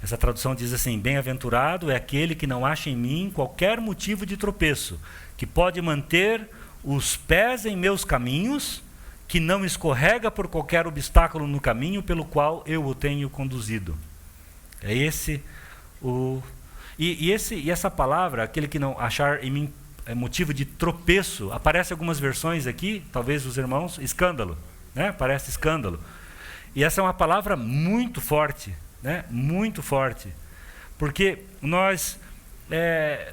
Essa tradução diz assim: bem-aventurado é aquele que não acha em mim qualquer motivo de tropeço, que pode manter os pés em meus caminhos, que não escorrega por qualquer obstáculo no caminho pelo qual eu o tenho conduzido. É esse o... E essa palavra, aquele que não achar em mim motivo de tropeço, aparece em algumas versões aqui, talvez os irmãos, escândalo, né? Parece escândalo. E essa é uma palavra muito forte, né? Muito forte. Porque nós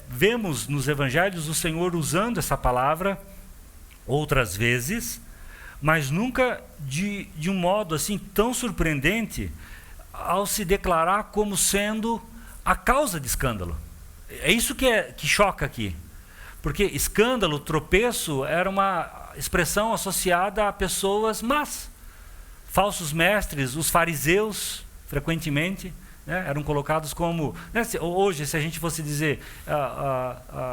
vemos nos evangelhos o Senhor usando essa palavra outras vezes, mas nunca de um modo assim tão surpreendente ao se declarar como sendo a causa de escândalo. É isso que choca aqui. Porque escândalo, tropeço, era uma expressão associada a pessoas más. Falsos mestres, os fariseus, frequentemente, né, eram colocados como... Né, hoje, se a gente fosse dizer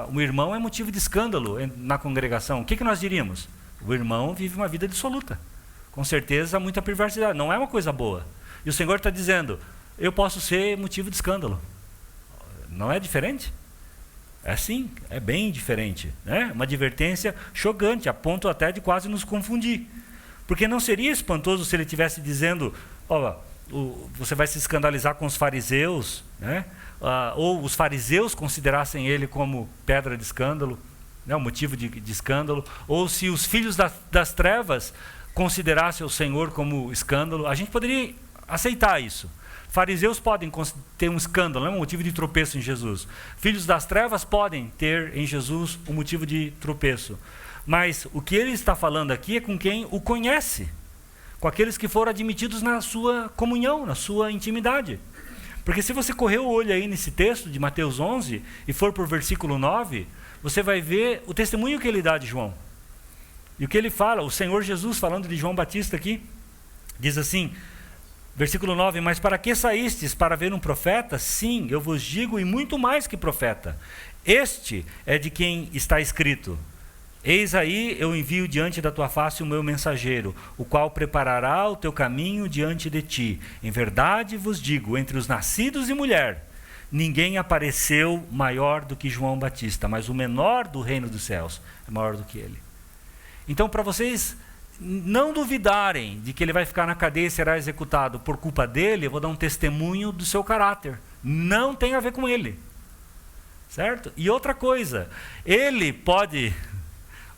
um irmão é motivo de escândalo na congregação, o que nós diríamos? O irmão vive uma vida dissoluta. Com certeza, muita perversidade. Não é uma coisa boa. E o Senhor está dizendo, eu posso ser motivo de escândalo. Não é diferente? É sim, é bem diferente. Né? Uma advertência chocante, a ponto até de quase nos confundir. Porque não seria espantoso se ele estivesse dizendo, ó, você vai se escandalizar com os fariseus, né? Ou os fariseus considerassem ele como pedra de escândalo, né, um motivo de escândalo, ou se os filhos das trevas considerassem o Senhor como escândalo, a gente poderia aceitar isso. Fariseus podem ter um escândalo, um motivo de tropeço em Jesus. Filhos das trevas podem ter em Jesus um motivo de tropeço. Mas o que ele está falando aqui é com quem o conhece, com aqueles que foram admitidos na sua comunhão, na sua intimidade. Porque se você correr o olho aí nesse texto de Mateus 11 e for para o versículo 9, você vai ver o testemunho que ele dá de João. E o que ele fala, o Senhor Jesus falando de João Batista aqui, diz assim, versículo 9, mas para que saístes para ver um profeta? Sim, eu vos digo, e muito mais que profeta. Este é de quem está escrito, eis aí eu envio diante da tua face o meu mensageiro, o qual preparará o teu caminho diante de ti. Em verdade vos digo, entre os nascidos de mulher, ninguém apareceu maior do que João Batista, mas o menor do reino dos céus é maior do que ele. Então, para vocês não duvidarem de que ele vai ficar na cadeia e será executado por culpa dele, eu vou dar um testemunho do seu caráter. Não tem a ver com ele. Certo? E outra coisa, ele pode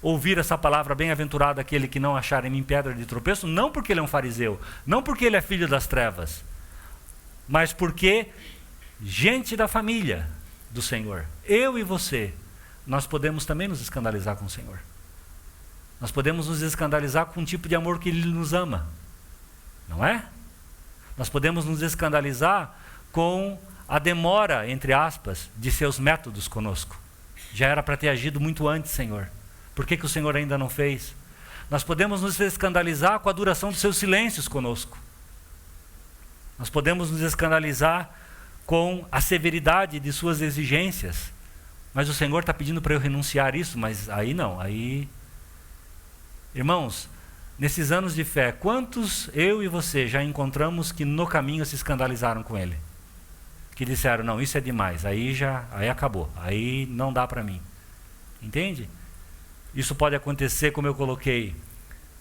ouvir essa palavra, bem-aventurado aquele que não achar em mim pedra de tropeço, não porque ele é um fariseu, não porque ele é filho das trevas, mas porque gente da família do Senhor, eu e você, nós podemos também nos escandalizar com o Senhor. Nós podemos nos escandalizar com um tipo de amor que Ele nos ama. Não é? Nós podemos nos escandalizar com a demora, entre aspas, de seus métodos conosco. Já era para ter agido muito antes, Senhor. Por que o Senhor ainda não fez? Nós podemos nos escandalizar com a duração dos seus silêncios conosco. Nós podemos nos escandalizar com a severidade de suas exigências. Mas o Senhor está pedindo para eu renunciar isso, mas aí não, aí... Irmãos, nesses anos de fé, quantos eu e você já encontramos que no caminho se escandalizaram com ele? Que disseram, não, isso é demais, aí acabou, aí não dá para mim. Entende? Isso pode acontecer, como eu coloquei,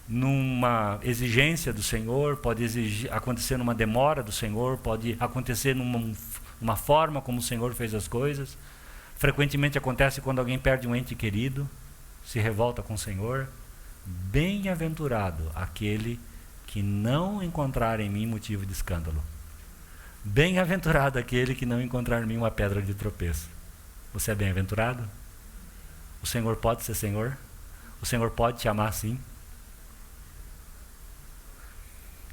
numa exigência do Senhor, pode acontecer numa demora do Senhor, pode acontecer numa forma como o Senhor fez as coisas, frequentemente acontece quando alguém perde um ente querido, se revolta com o Senhor. Bem-aventurado aquele que não encontrar em mim motivo de escândalo. Bem-aventurado aquele que não encontrar em mim uma pedra de tropeço. Você é bem-aventurado? O Senhor pode ser Senhor? O Senhor pode te amar assim?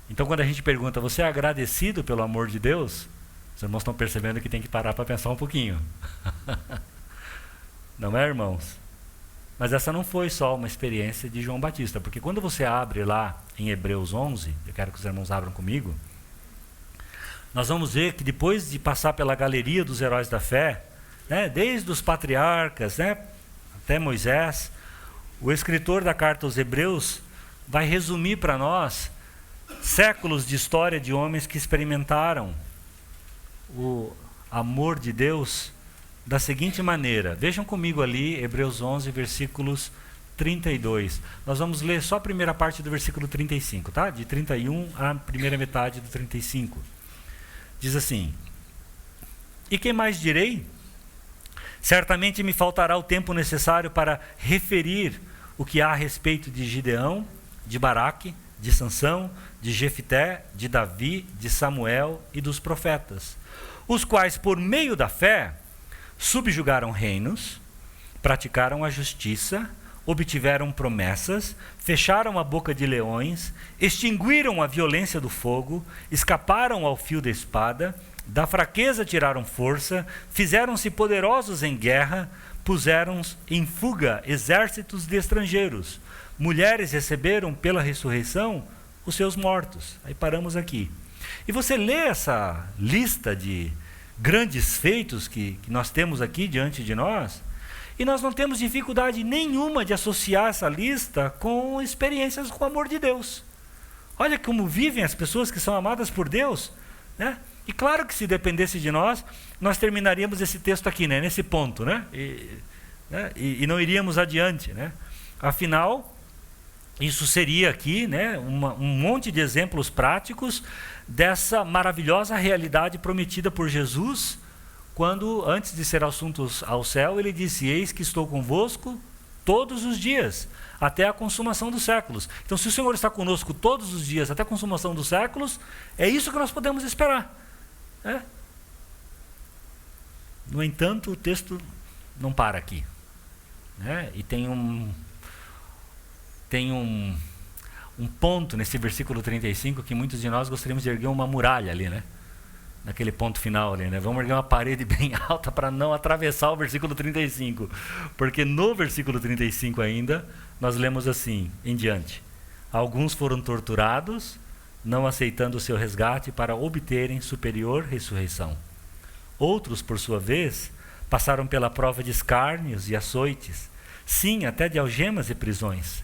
Então, quando a gente pergunta, você é agradecido pelo amor de Deus? Os irmãos estão percebendo que tem que parar para pensar um pouquinho. Não é, irmãos? Mas essa não foi só uma experiência de João Batista, porque quando você abre lá em Hebreus 11, eu quero que os irmãos abram comigo, nós vamos ver que depois de passar pela galeria dos heróis da fé, né, desde os patriarcas, né, até Moisés, o escritor da carta aos Hebreus vai resumir para nós séculos de história de homens que experimentaram o amor de Deus da seguinte maneira. Vejam comigo ali, Hebreus 11, versículos 32. Nós vamos ler só a primeira parte do versículo 35, tá? De 31 à primeira metade do 35. Diz assim: E que mais direi? Certamente me faltará o tempo necessário para referir o que há a respeito de Gideão, de Baraque, de Sansão, de Jefité, de Davi, de Samuel e dos profetas, os quais, por meio da fé, subjugaram reinos, praticaram a justiça, obtiveram promessas, fecharam a boca de leões, extinguiram a violência do fogo, escaparam ao fio da espada, da fraqueza tiraram força, fizeram-se poderosos em guerra, puseram em fuga exércitos de estrangeiros. Mulheres receberam pela ressurreição os seus mortos. Aí paramos aqui. E você lê essa lista de grandes feitos que nós temos aqui diante de nós, e nós não temos dificuldade nenhuma de associar essa lista com experiências com o amor de Deus. Olha como vivem as pessoas que são amadas por Deus, né? E claro que se dependesse de nós, nós terminaríamos esse texto aqui, né? Nesse ponto, né? E não iríamos adiante, né? Afinal, isso seria aqui, né, um monte de exemplos práticos dessa maravilhosa realidade prometida por Jesus, quando, antes de ser assuntos ao céu, ele disse: eis que estou convosco todos os dias, até a consumação dos séculos. Então, se o Senhor está conosco todos os dias, até a consumação dos séculos, é isso que nós podemos esperar. É? No entanto, o texto não para aqui, né? E tem um ponto nesse versículo 35 que muitos de nós gostaríamos de erguer uma muralha ali, né? Naquele ponto final ali, né? Vamos erguer uma parede bem alta para não atravessar o versículo 35, porque no versículo 35 ainda, nós lemos assim, em diante: alguns foram torturados, não aceitando o seu resgate para obterem superior ressurreição. Outros, por sua vez, passaram pela prova de escárnios e açoites, sim, até de algemas e prisões.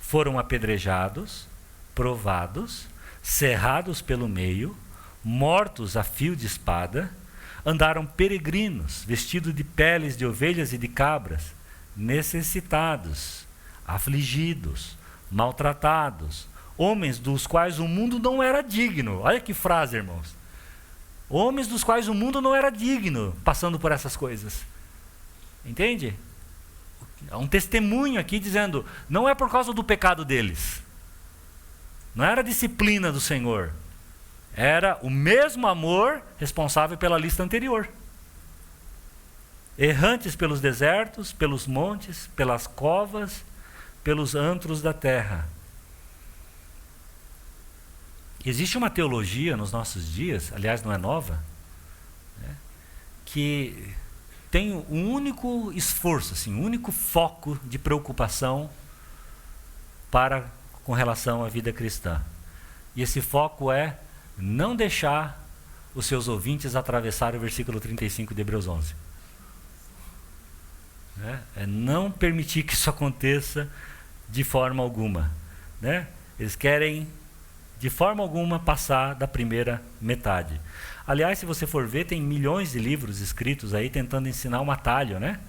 Foram apedrejados, provados, cerrados pelo meio, mortos a fio de espada, andaram peregrinos, vestidos de peles de ovelhas e de cabras, necessitados, afligidos, maltratados, homens dos quais o mundo não era digno. Olha que frase, irmãos. Homens dos quais o mundo não era digno, passando por essas coisas. Entende? Há um testemunho aqui dizendo, não é por causa do pecado deles. Não era a disciplina do Senhor. Era o mesmo amor responsável pela lista anterior. Errantes pelos desertos, pelos montes, pelas covas, pelos antros da terra. Existe uma teologia nos nossos dias, aliás não é nova, né, que tem um único esforço, assim, um único foco de preocupação com relação à vida cristã. E esse foco é não deixar os seus ouvintes atravessar o versículo 35 de Hebreus 11. Né? É não permitir que isso aconteça de forma alguma. Né? Eles querem, de forma alguma, passar da primeira metade. Aliás, se você for ver, tem milhões de livros escritos aí tentando ensinar um atalho, né?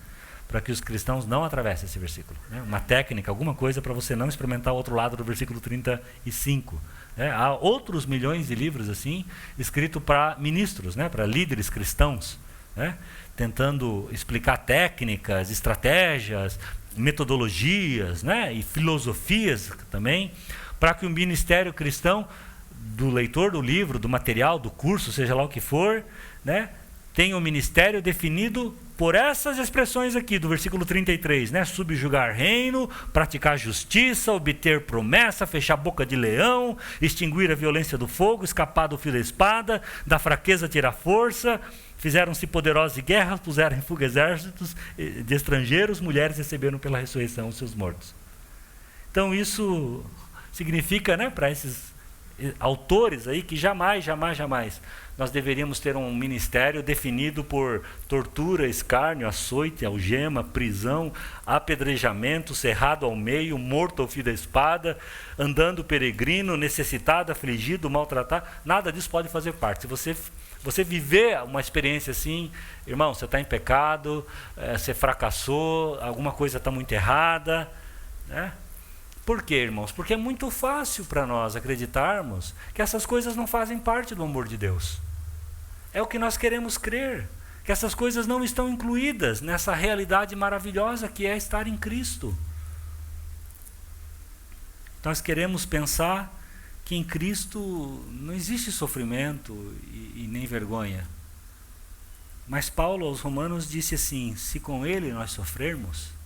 Para que os cristãos não atravessem esse versículo. Né? Uma técnica, alguma coisa para você não experimentar o outro lado do versículo 35. Né? Há outros milhões de livros assim, escritos para ministros, né? Para líderes cristãos, né? Tentando explicar técnicas, estratégias, metodologias, né? E filosofias também, para que o ministério cristão, do leitor do livro, do material, do curso, seja lá o que for, né? Tenha um ministério definido por essas expressões aqui do versículo 33, né? Subjugar reino, praticar justiça, obter promessa, fechar a boca de leão, extinguir a violência do fogo, escapar do fio da espada, da fraqueza tirar força, fizeram-se poderosos em guerra, puseram em fuga exércitos de estrangeiros, mulheres receberam pela ressurreição os seus mortos. Então isso significa, né, para esses autores aí, que jamais nós deveríamos ter um ministério definido por tortura, escárnio, açoite, algema, prisão, apedrejamento, cerrado ao meio, morto ao fio da espada, andando peregrino, necessitado, afligido, maltratado. Nada disso pode fazer parte. Se você viver uma experiência assim, irmão, você está em pecado, você fracassou, alguma coisa está muito errada, né? Por quê, irmãos? Porque é muito fácil para nós acreditarmos que essas coisas não fazem parte do amor de Deus. É o que nós queremos crer, que essas coisas não estão incluídas nessa realidade maravilhosa que é estar em Cristo. Nós queremos pensar que em Cristo não existe sofrimento e nem vergonha. Mas Paulo aos Romanos disse assim: se com Ele nós sofrermos,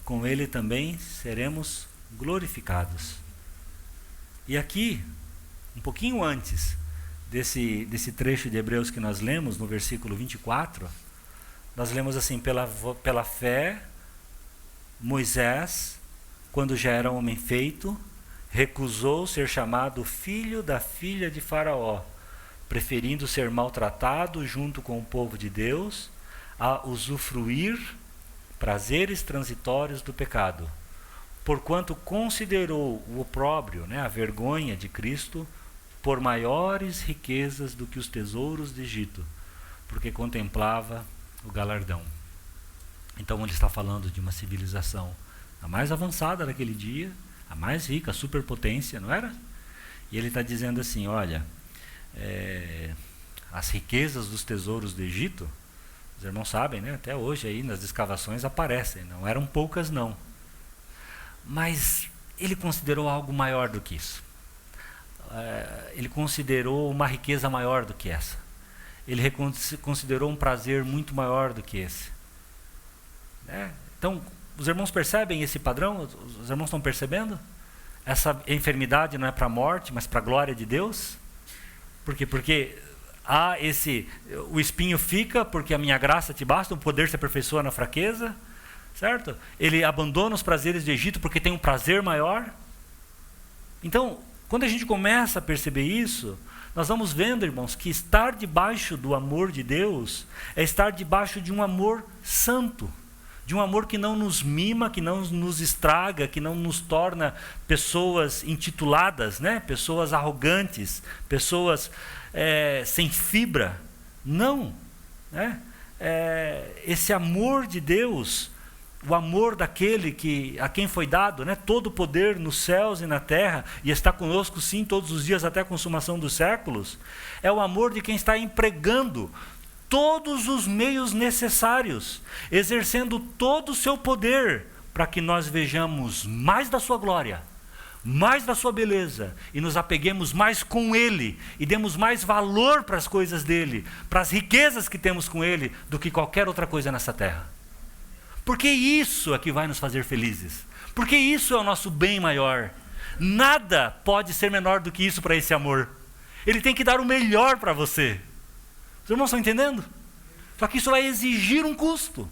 com Ele também seremos glorificados. E aqui, um pouquinho antes desse trecho de Hebreus que nós lemos, no versículo 24, nós lemos assim: pela fé, Moisés, quando já era homem feito, recusou ser chamado filho da filha de Faraó, preferindo ser maltratado junto com o povo de Deus, a usufruir prazeres transitórios do pecado, porquanto considerou o opróbrio, né, a vergonha de Cristo, por maiores riquezas do que os tesouros de Egito, porque contemplava o galardão. Então ele está falando de uma civilização a mais avançada daquele dia, a mais rica, a superpotência, não era? E ele está dizendo assim: olha, as riquezas dos tesouros do Egito, os irmãos sabem, né? Até hoje aí nas escavações aparecem, não eram poucas não. Mas ele considerou algo maior do que isso. Ele considerou uma riqueza maior do que essa. Ele considerou um prazer muito maior do que esse. Né? Então, os irmãos percebem esse padrão? Os irmãos estão percebendo? Essa enfermidade não é para a morte, mas para a glória de Deus? Por quê? Porque o espinho fica porque a minha graça te basta, o poder se aperfeiçoa na fraqueza, certo? Ele abandona os prazeres do Egito porque tem um prazer maior. Então, quando a gente começa a perceber isso, nós vamos vendo, irmãos, que estar debaixo do amor de Deus é estar debaixo de um amor santo, de um amor que não nos mima, que não nos estraga, que não nos torna pessoas intituladas, né? Pessoas arrogantes, pessoas sem fibra. Não, né? Esse amor de Deus, o amor daquele a quem foi dado, né, todo o poder nos céus e na terra, e está conosco sim todos os dias até a consumação dos séculos, é o amor de quem está empregando todos os meios necessários, exercendo todo o seu poder, para que nós vejamos mais da sua glória, mais da sua beleza, e nos apeguemos mais com Ele, e demos mais valor para as coisas dEle, para as riquezas que temos com Ele, do que qualquer outra coisa nessa terra. Porque isso é que vai nos fazer felizes. Porque isso é o nosso bem maior. Nada pode ser menor do que isso para esse amor. Ele tem que dar o melhor para você. Os irmãos estão entendendo? Só que isso vai exigir um custo.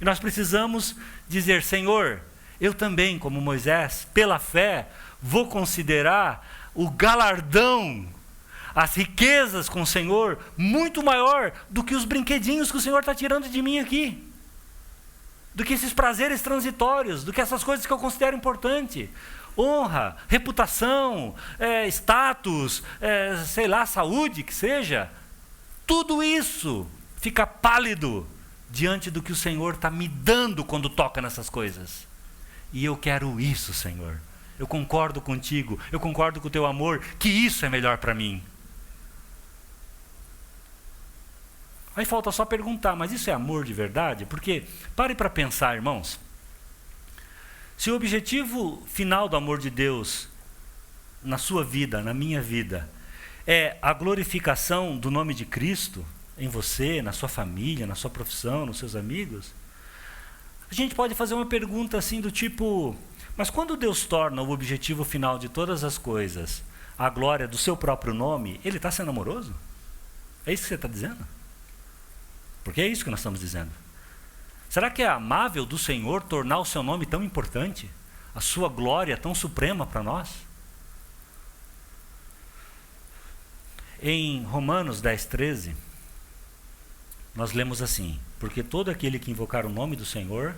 E nós precisamos dizer: Senhor, eu também, como Moisés, pela fé, vou considerar o galardão, as riquezas com o Senhor, muito maior do que os brinquedinhos que o Senhor está tirando de mim aqui. Do que esses prazeres transitórios, do que essas coisas que eu considero importante. Honra, reputação, status, sei lá, saúde, que seja. Tudo isso fica pálido diante do que o Senhor está me dando quando toca nessas coisas. E eu quero isso, Senhor. Eu concordo contigo, eu concordo com o teu amor, que isso é melhor para mim. Aí falta só perguntar, mas isso é amor de verdade? Porque, pare para pensar, irmãos, se o objetivo final do amor de Deus na sua vida, na minha vida, é a glorificação do nome de Cristo em você, na sua família, na sua profissão, nos seus amigos, a gente pode fazer uma pergunta assim do tipo, mas quando Deus torna o objetivo final de todas as coisas a glória do seu próprio nome, Ele está sendo amoroso? É isso que você está dizendo? Porque é isso que nós estamos dizendo. Será que é amável do Senhor tornar o seu nome tão importante? A sua glória tão suprema para nós? Em Romanos 10:13, nós lemos assim: porque todo aquele que invocar o nome do Senhor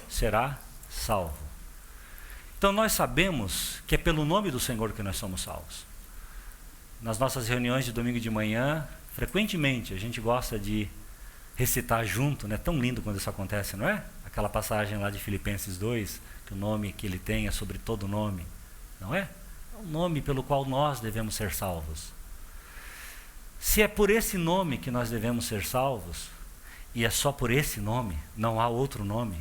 será salvo. Então nós sabemos que é pelo nome do Senhor que nós somos salvos. Nas nossas reuniões de domingo de manhã, frequentemente a gente gosta de recitar junto, né? Tão lindo quando isso acontece, não é? Aquela passagem lá de Filipenses 2, que o nome que ele tem é sobre todo nome, não é? É o nome pelo qual nós devemos ser salvos. Se é por esse nome que nós devemos ser salvos, e é só por esse nome, não há outro nome,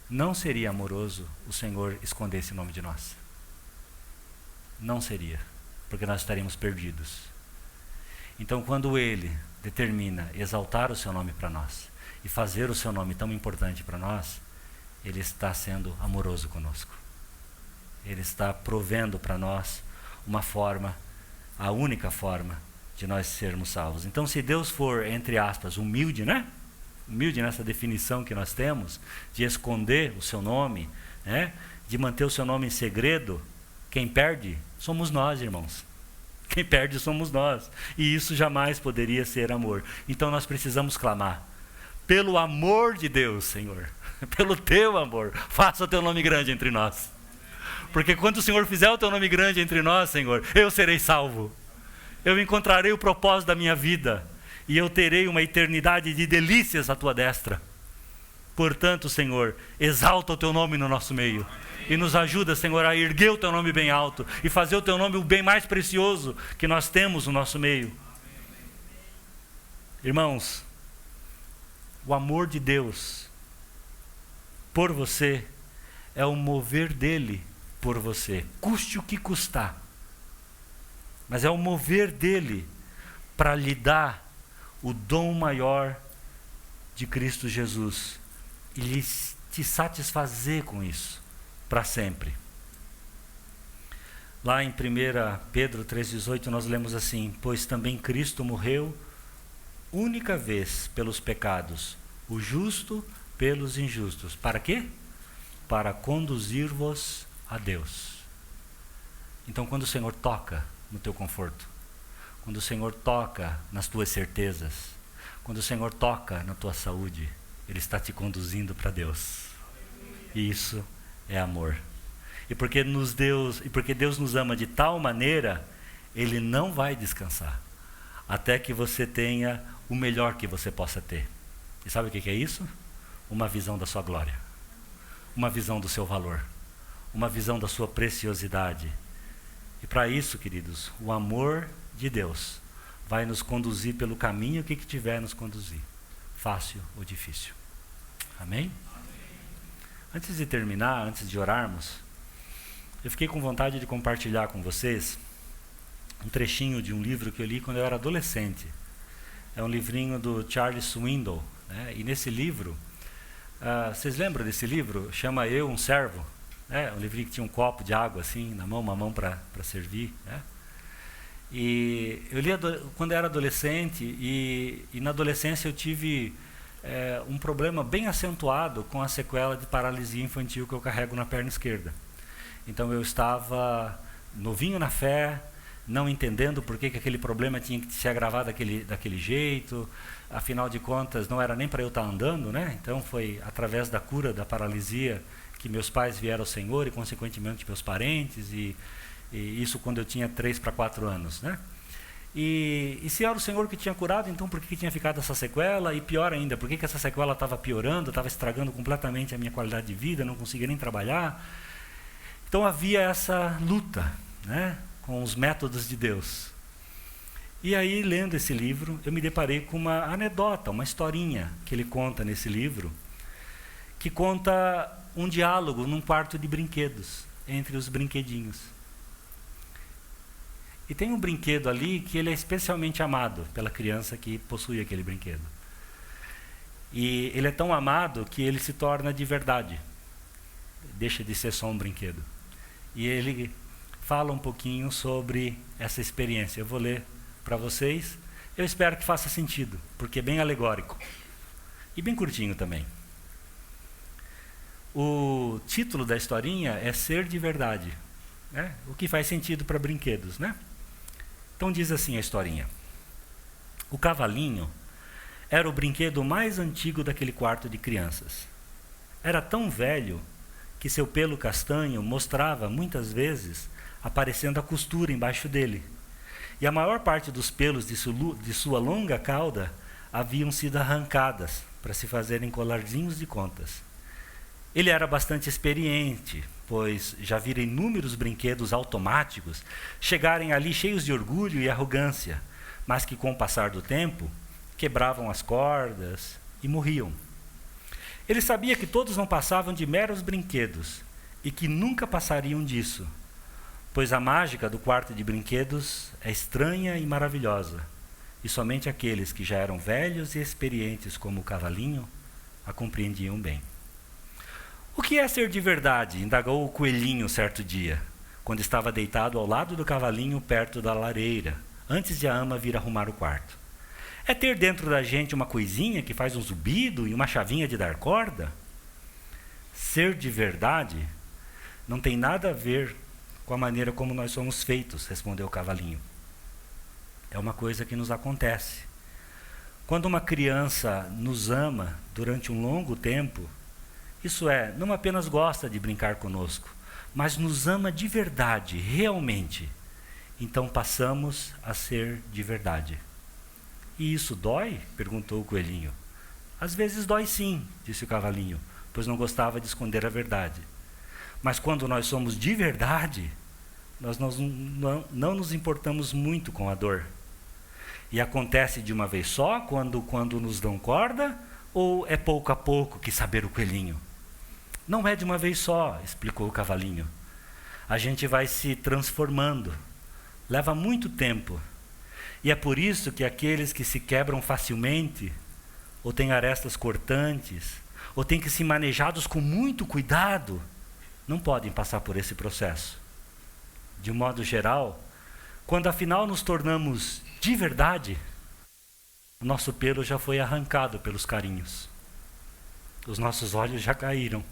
não seria amoroso o Senhor esconder esse nome de nós? Não seria, porque nós estaríamos perdidos. Então, quando Ele determina exaltar o seu nome para nós e fazer o seu nome tão importante para nós, Ele está sendo amoroso conosco. Ele está provendo para nós uma forma, a única forma de nós sermos salvos. Então, se Deus for, entre aspas, humilde, né? Humilde nessa definição que nós temos, de esconder o seu nome, né? De manter o seu nome em segredo, quem perde somos nós, irmãos. Quem perde somos nós. E isso jamais poderia ser amor. Então nós precisamos clamar: pelo amor de Deus, Senhor, pelo teu amor, faça o teu nome grande entre nós. Porque quando o Senhor fizer o teu nome grande entre nós, Senhor, eu serei salvo. Eu encontrarei o propósito da minha vida. E eu terei uma eternidade de delícias à tua destra. Portanto, Senhor, exalta o teu nome no nosso meio. E nos ajuda, Senhor, a erguer o teu nome bem alto e fazer o teu nome o bem mais precioso que nós temos no nosso meio. Irmãos, o amor de Deus por você é o mover dele por você, custe o que custar. Mas é o mover dele para lhe dar o dom maior de Cristo Jesus e lhe te satisfazer com isso para sempre. Lá em 1 Pedro 3,18 nós lemos assim: pois também Cristo morreu única vez pelos pecados, o justo pelos injustos. Para quê? Para conduzir-vos a Deus. Então, quando o Senhor toca no teu conforto, quando o Senhor toca nas tuas certezas, quando o Senhor toca na tua saúde, Ele está te conduzindo para Deus. E isso é amor. E porque Deus nos ama de tal maneira, Ele não vai descansar até que você tenha o melhor que você possa ter. E sabe o que é isso? Uma visão da sua glória, uma visão do seu valor, uma visão da sua preciosidade. E para isso, queridos, o amor de Deus vai nos conduzir pelo caminho que tiver nos conduzir, fácil ou difícil. Amém? Antes de terminar, antes de orarmos, eu fiquei com vontade de compartilhar com vocês um trechinho de um livro que eu li quando eu era adolescente. É um livrinho do Charles Swindoll, né? E nesse livro, vocês lembram desse livro? Chama Eu, um Servo. Um livrinho que tinha um copo de água assim, na mão, uma mão para servir, né? E eu li quando eu era adolescente, e na adolescência eu tive um problema bem acentuado com a sequela de paralisia infantil que eu carrego na perna esquerda. Então eu estava novinho na fé, não entendendo por que aquele problema tinha que se agravar daquele jeito. Afinal de contas, não era nem para eu estar andando, né? Então foi através da cura da paralisia que meus pais vieram ao Senhor e consequentemente meus parentes, e isso quando eu tinha 3 para 4 anos, né? E se era o Senhor que tinha curado, então por que tinha ficado essa sequela? E pior ainda, por que essa sequela estava piorando, estava estragando completamente a minha qualidade de vida, não conseguia nem trabalhar? Então havia essa luta, né, com os métodos de Deus. E aí, lendo esse livro, eu me deparei com uma anedota, uma historinha que ele conta nesse livro, que conta um diálogo num quarto de brinquedos, entre os brinquedinhos. E tem um brinquedo ali que ele é especialmente amado pela criança que possui aquele brinquedo. E ele é tão amado que ele se torna de verdade. Deixa de ser só um brinquedo. E ele fala um pouquinho sobre essa experiência. Eu vou ler para vocês. Eu espero que faça sentido, porque é bem alegórico. E bem curtinho também. O título da historinha é Ser de Verdade, né? O que faz sentido para brinquedos, né? Então diz assim a historinha. O cavalinho era o brinquedo mais antigo daquele quarto de crianças. Era tão velho que seu pelo castanho mostrava, muitas vezes, aparecendo a costura embaixo dele. E a maior parte dos pelos de sua longa cauda haviam sido arrancadas para se fazerem colarzinhos de contas. Ele era bastante experiente, pois já vira inúmeros brinquedos automáticos chegarem ali cheios de orgulho e arrogância, mas que com o passar do tempo quebravam as cordas e morriam. Ele sabia que todos não passavam de meros brinquedos e que nunca passariam disso, pois a mágica do quarto de brinquedos é estranha e maravilhosa, e somente aqueles que já eram velhos e experientes como o cavalinho a compreendiam bem. O que é ser de verdade? Indagou o coelhinho certo dia, quando estava deitado ao lado do cavalinho perto da lareira, antes de a ama vir arrumar o quarto. É ter dentro da gente uma coisinha que faz um zumbido e uma chavinha de dar corda? Ser de verdade não tem nada a ver com a maneira como nós somos feitos, respondeu o cavalinho. É uma coisa que nos acontece. Quando uma criança nos ama durante um longo tempo, isso é, não apenas gosta de brincar conosco, mas nos ama de verdade, realmente, então passamos a ser de verdade. E isso dói? Perguntou o coelhinho. Às vezes dói sim, disse o cavalinho, pois não gostava de esconder a verdade. Mas quando nós somos de verdade, nós não nos importamos muito com a dor. E acontece de uma vez só, quando nos dão corda, ou é pouco a pouco, quis saber o coelhinho? Não é de uma vez só, explicou o cavalinho. A gente vai se transformando. Leva muito tempo. E é por isso que aqueles que se quebram facilmente, ou têm arestas cortantes, ou têm que ser manejados com muito cuidado, não podem passar por esse processo. De um modo geral, quando afinal nos tornamos de verdade, o nosso pelo já foi arrancado pelos carinhos. Os nossos olhos já caíram.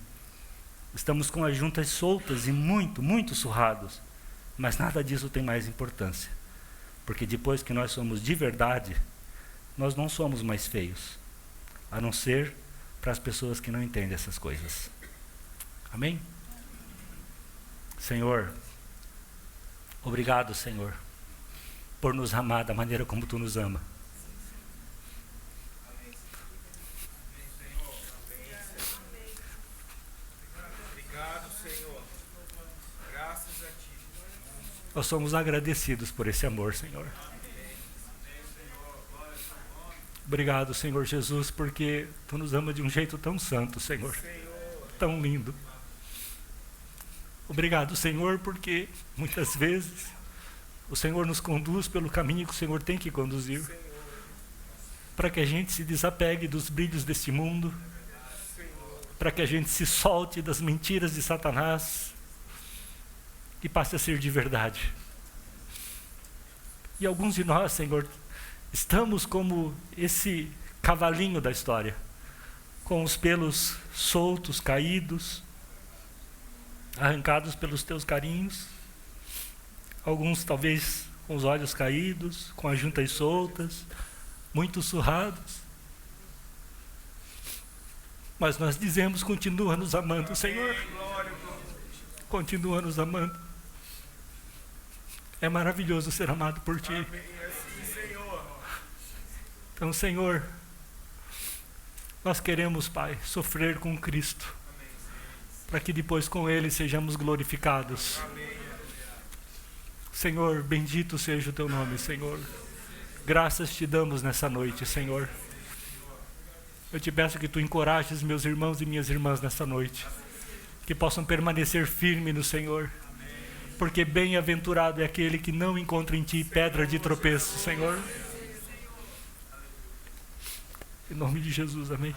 Estamos com as juntas soltas e muito surrados. Mas nada disso tem mais importância. Porque depois que nós somos de verdade, nós não somos mais feios. A não ser para as pessoas que não entendem essas coisas. Amém? Senhor, obrigado, Senhor, por nos amar da maneira como Tu nos ama. Nós somos agradecidos por esse amor, Senhor. Obrigado, Senhor Jesus, porque Tu nos ama de um jeito tão santo, Senhor. Tão lindo. Obrigado, Senhor, porque muitas vezes o Senhor nos conduz pelo caminho que o Senhor tem que conduzir. Para que a gente se desapegue dos brilhos deste mundo. Para que a gente se solte das mentiras de Satanás. E passe a ser de verdade. E alguns de nós, Senhor, estamos como esse cavalinho da história, com os pelos soltos, caídos, arrancados pelos Teus carinhos. Alguns talvez com os olhos caídos, com as juntas soltas, muito surrados. Mas nós dizemos, continua nos amando, Senhor. Continua nos amando. É maravilhoso ser amado por Ti. Então, Senhor, nós queremos, Pai, sofrer com Cristo, para que depois com Ele sejamos glorificados. Senhor, bendito seja o Teu nome, Senhor. Graças te damos nessa noite, Senhor. Eu te peço que tu encorajes meus irmãos e minhas irmãs nessa noite, que possam permanecer firmes no Senhor, porque bem-aventurado é aquele que não encontra em ti pedra de tropeço, Senhor. Em nome de Jesus, amém.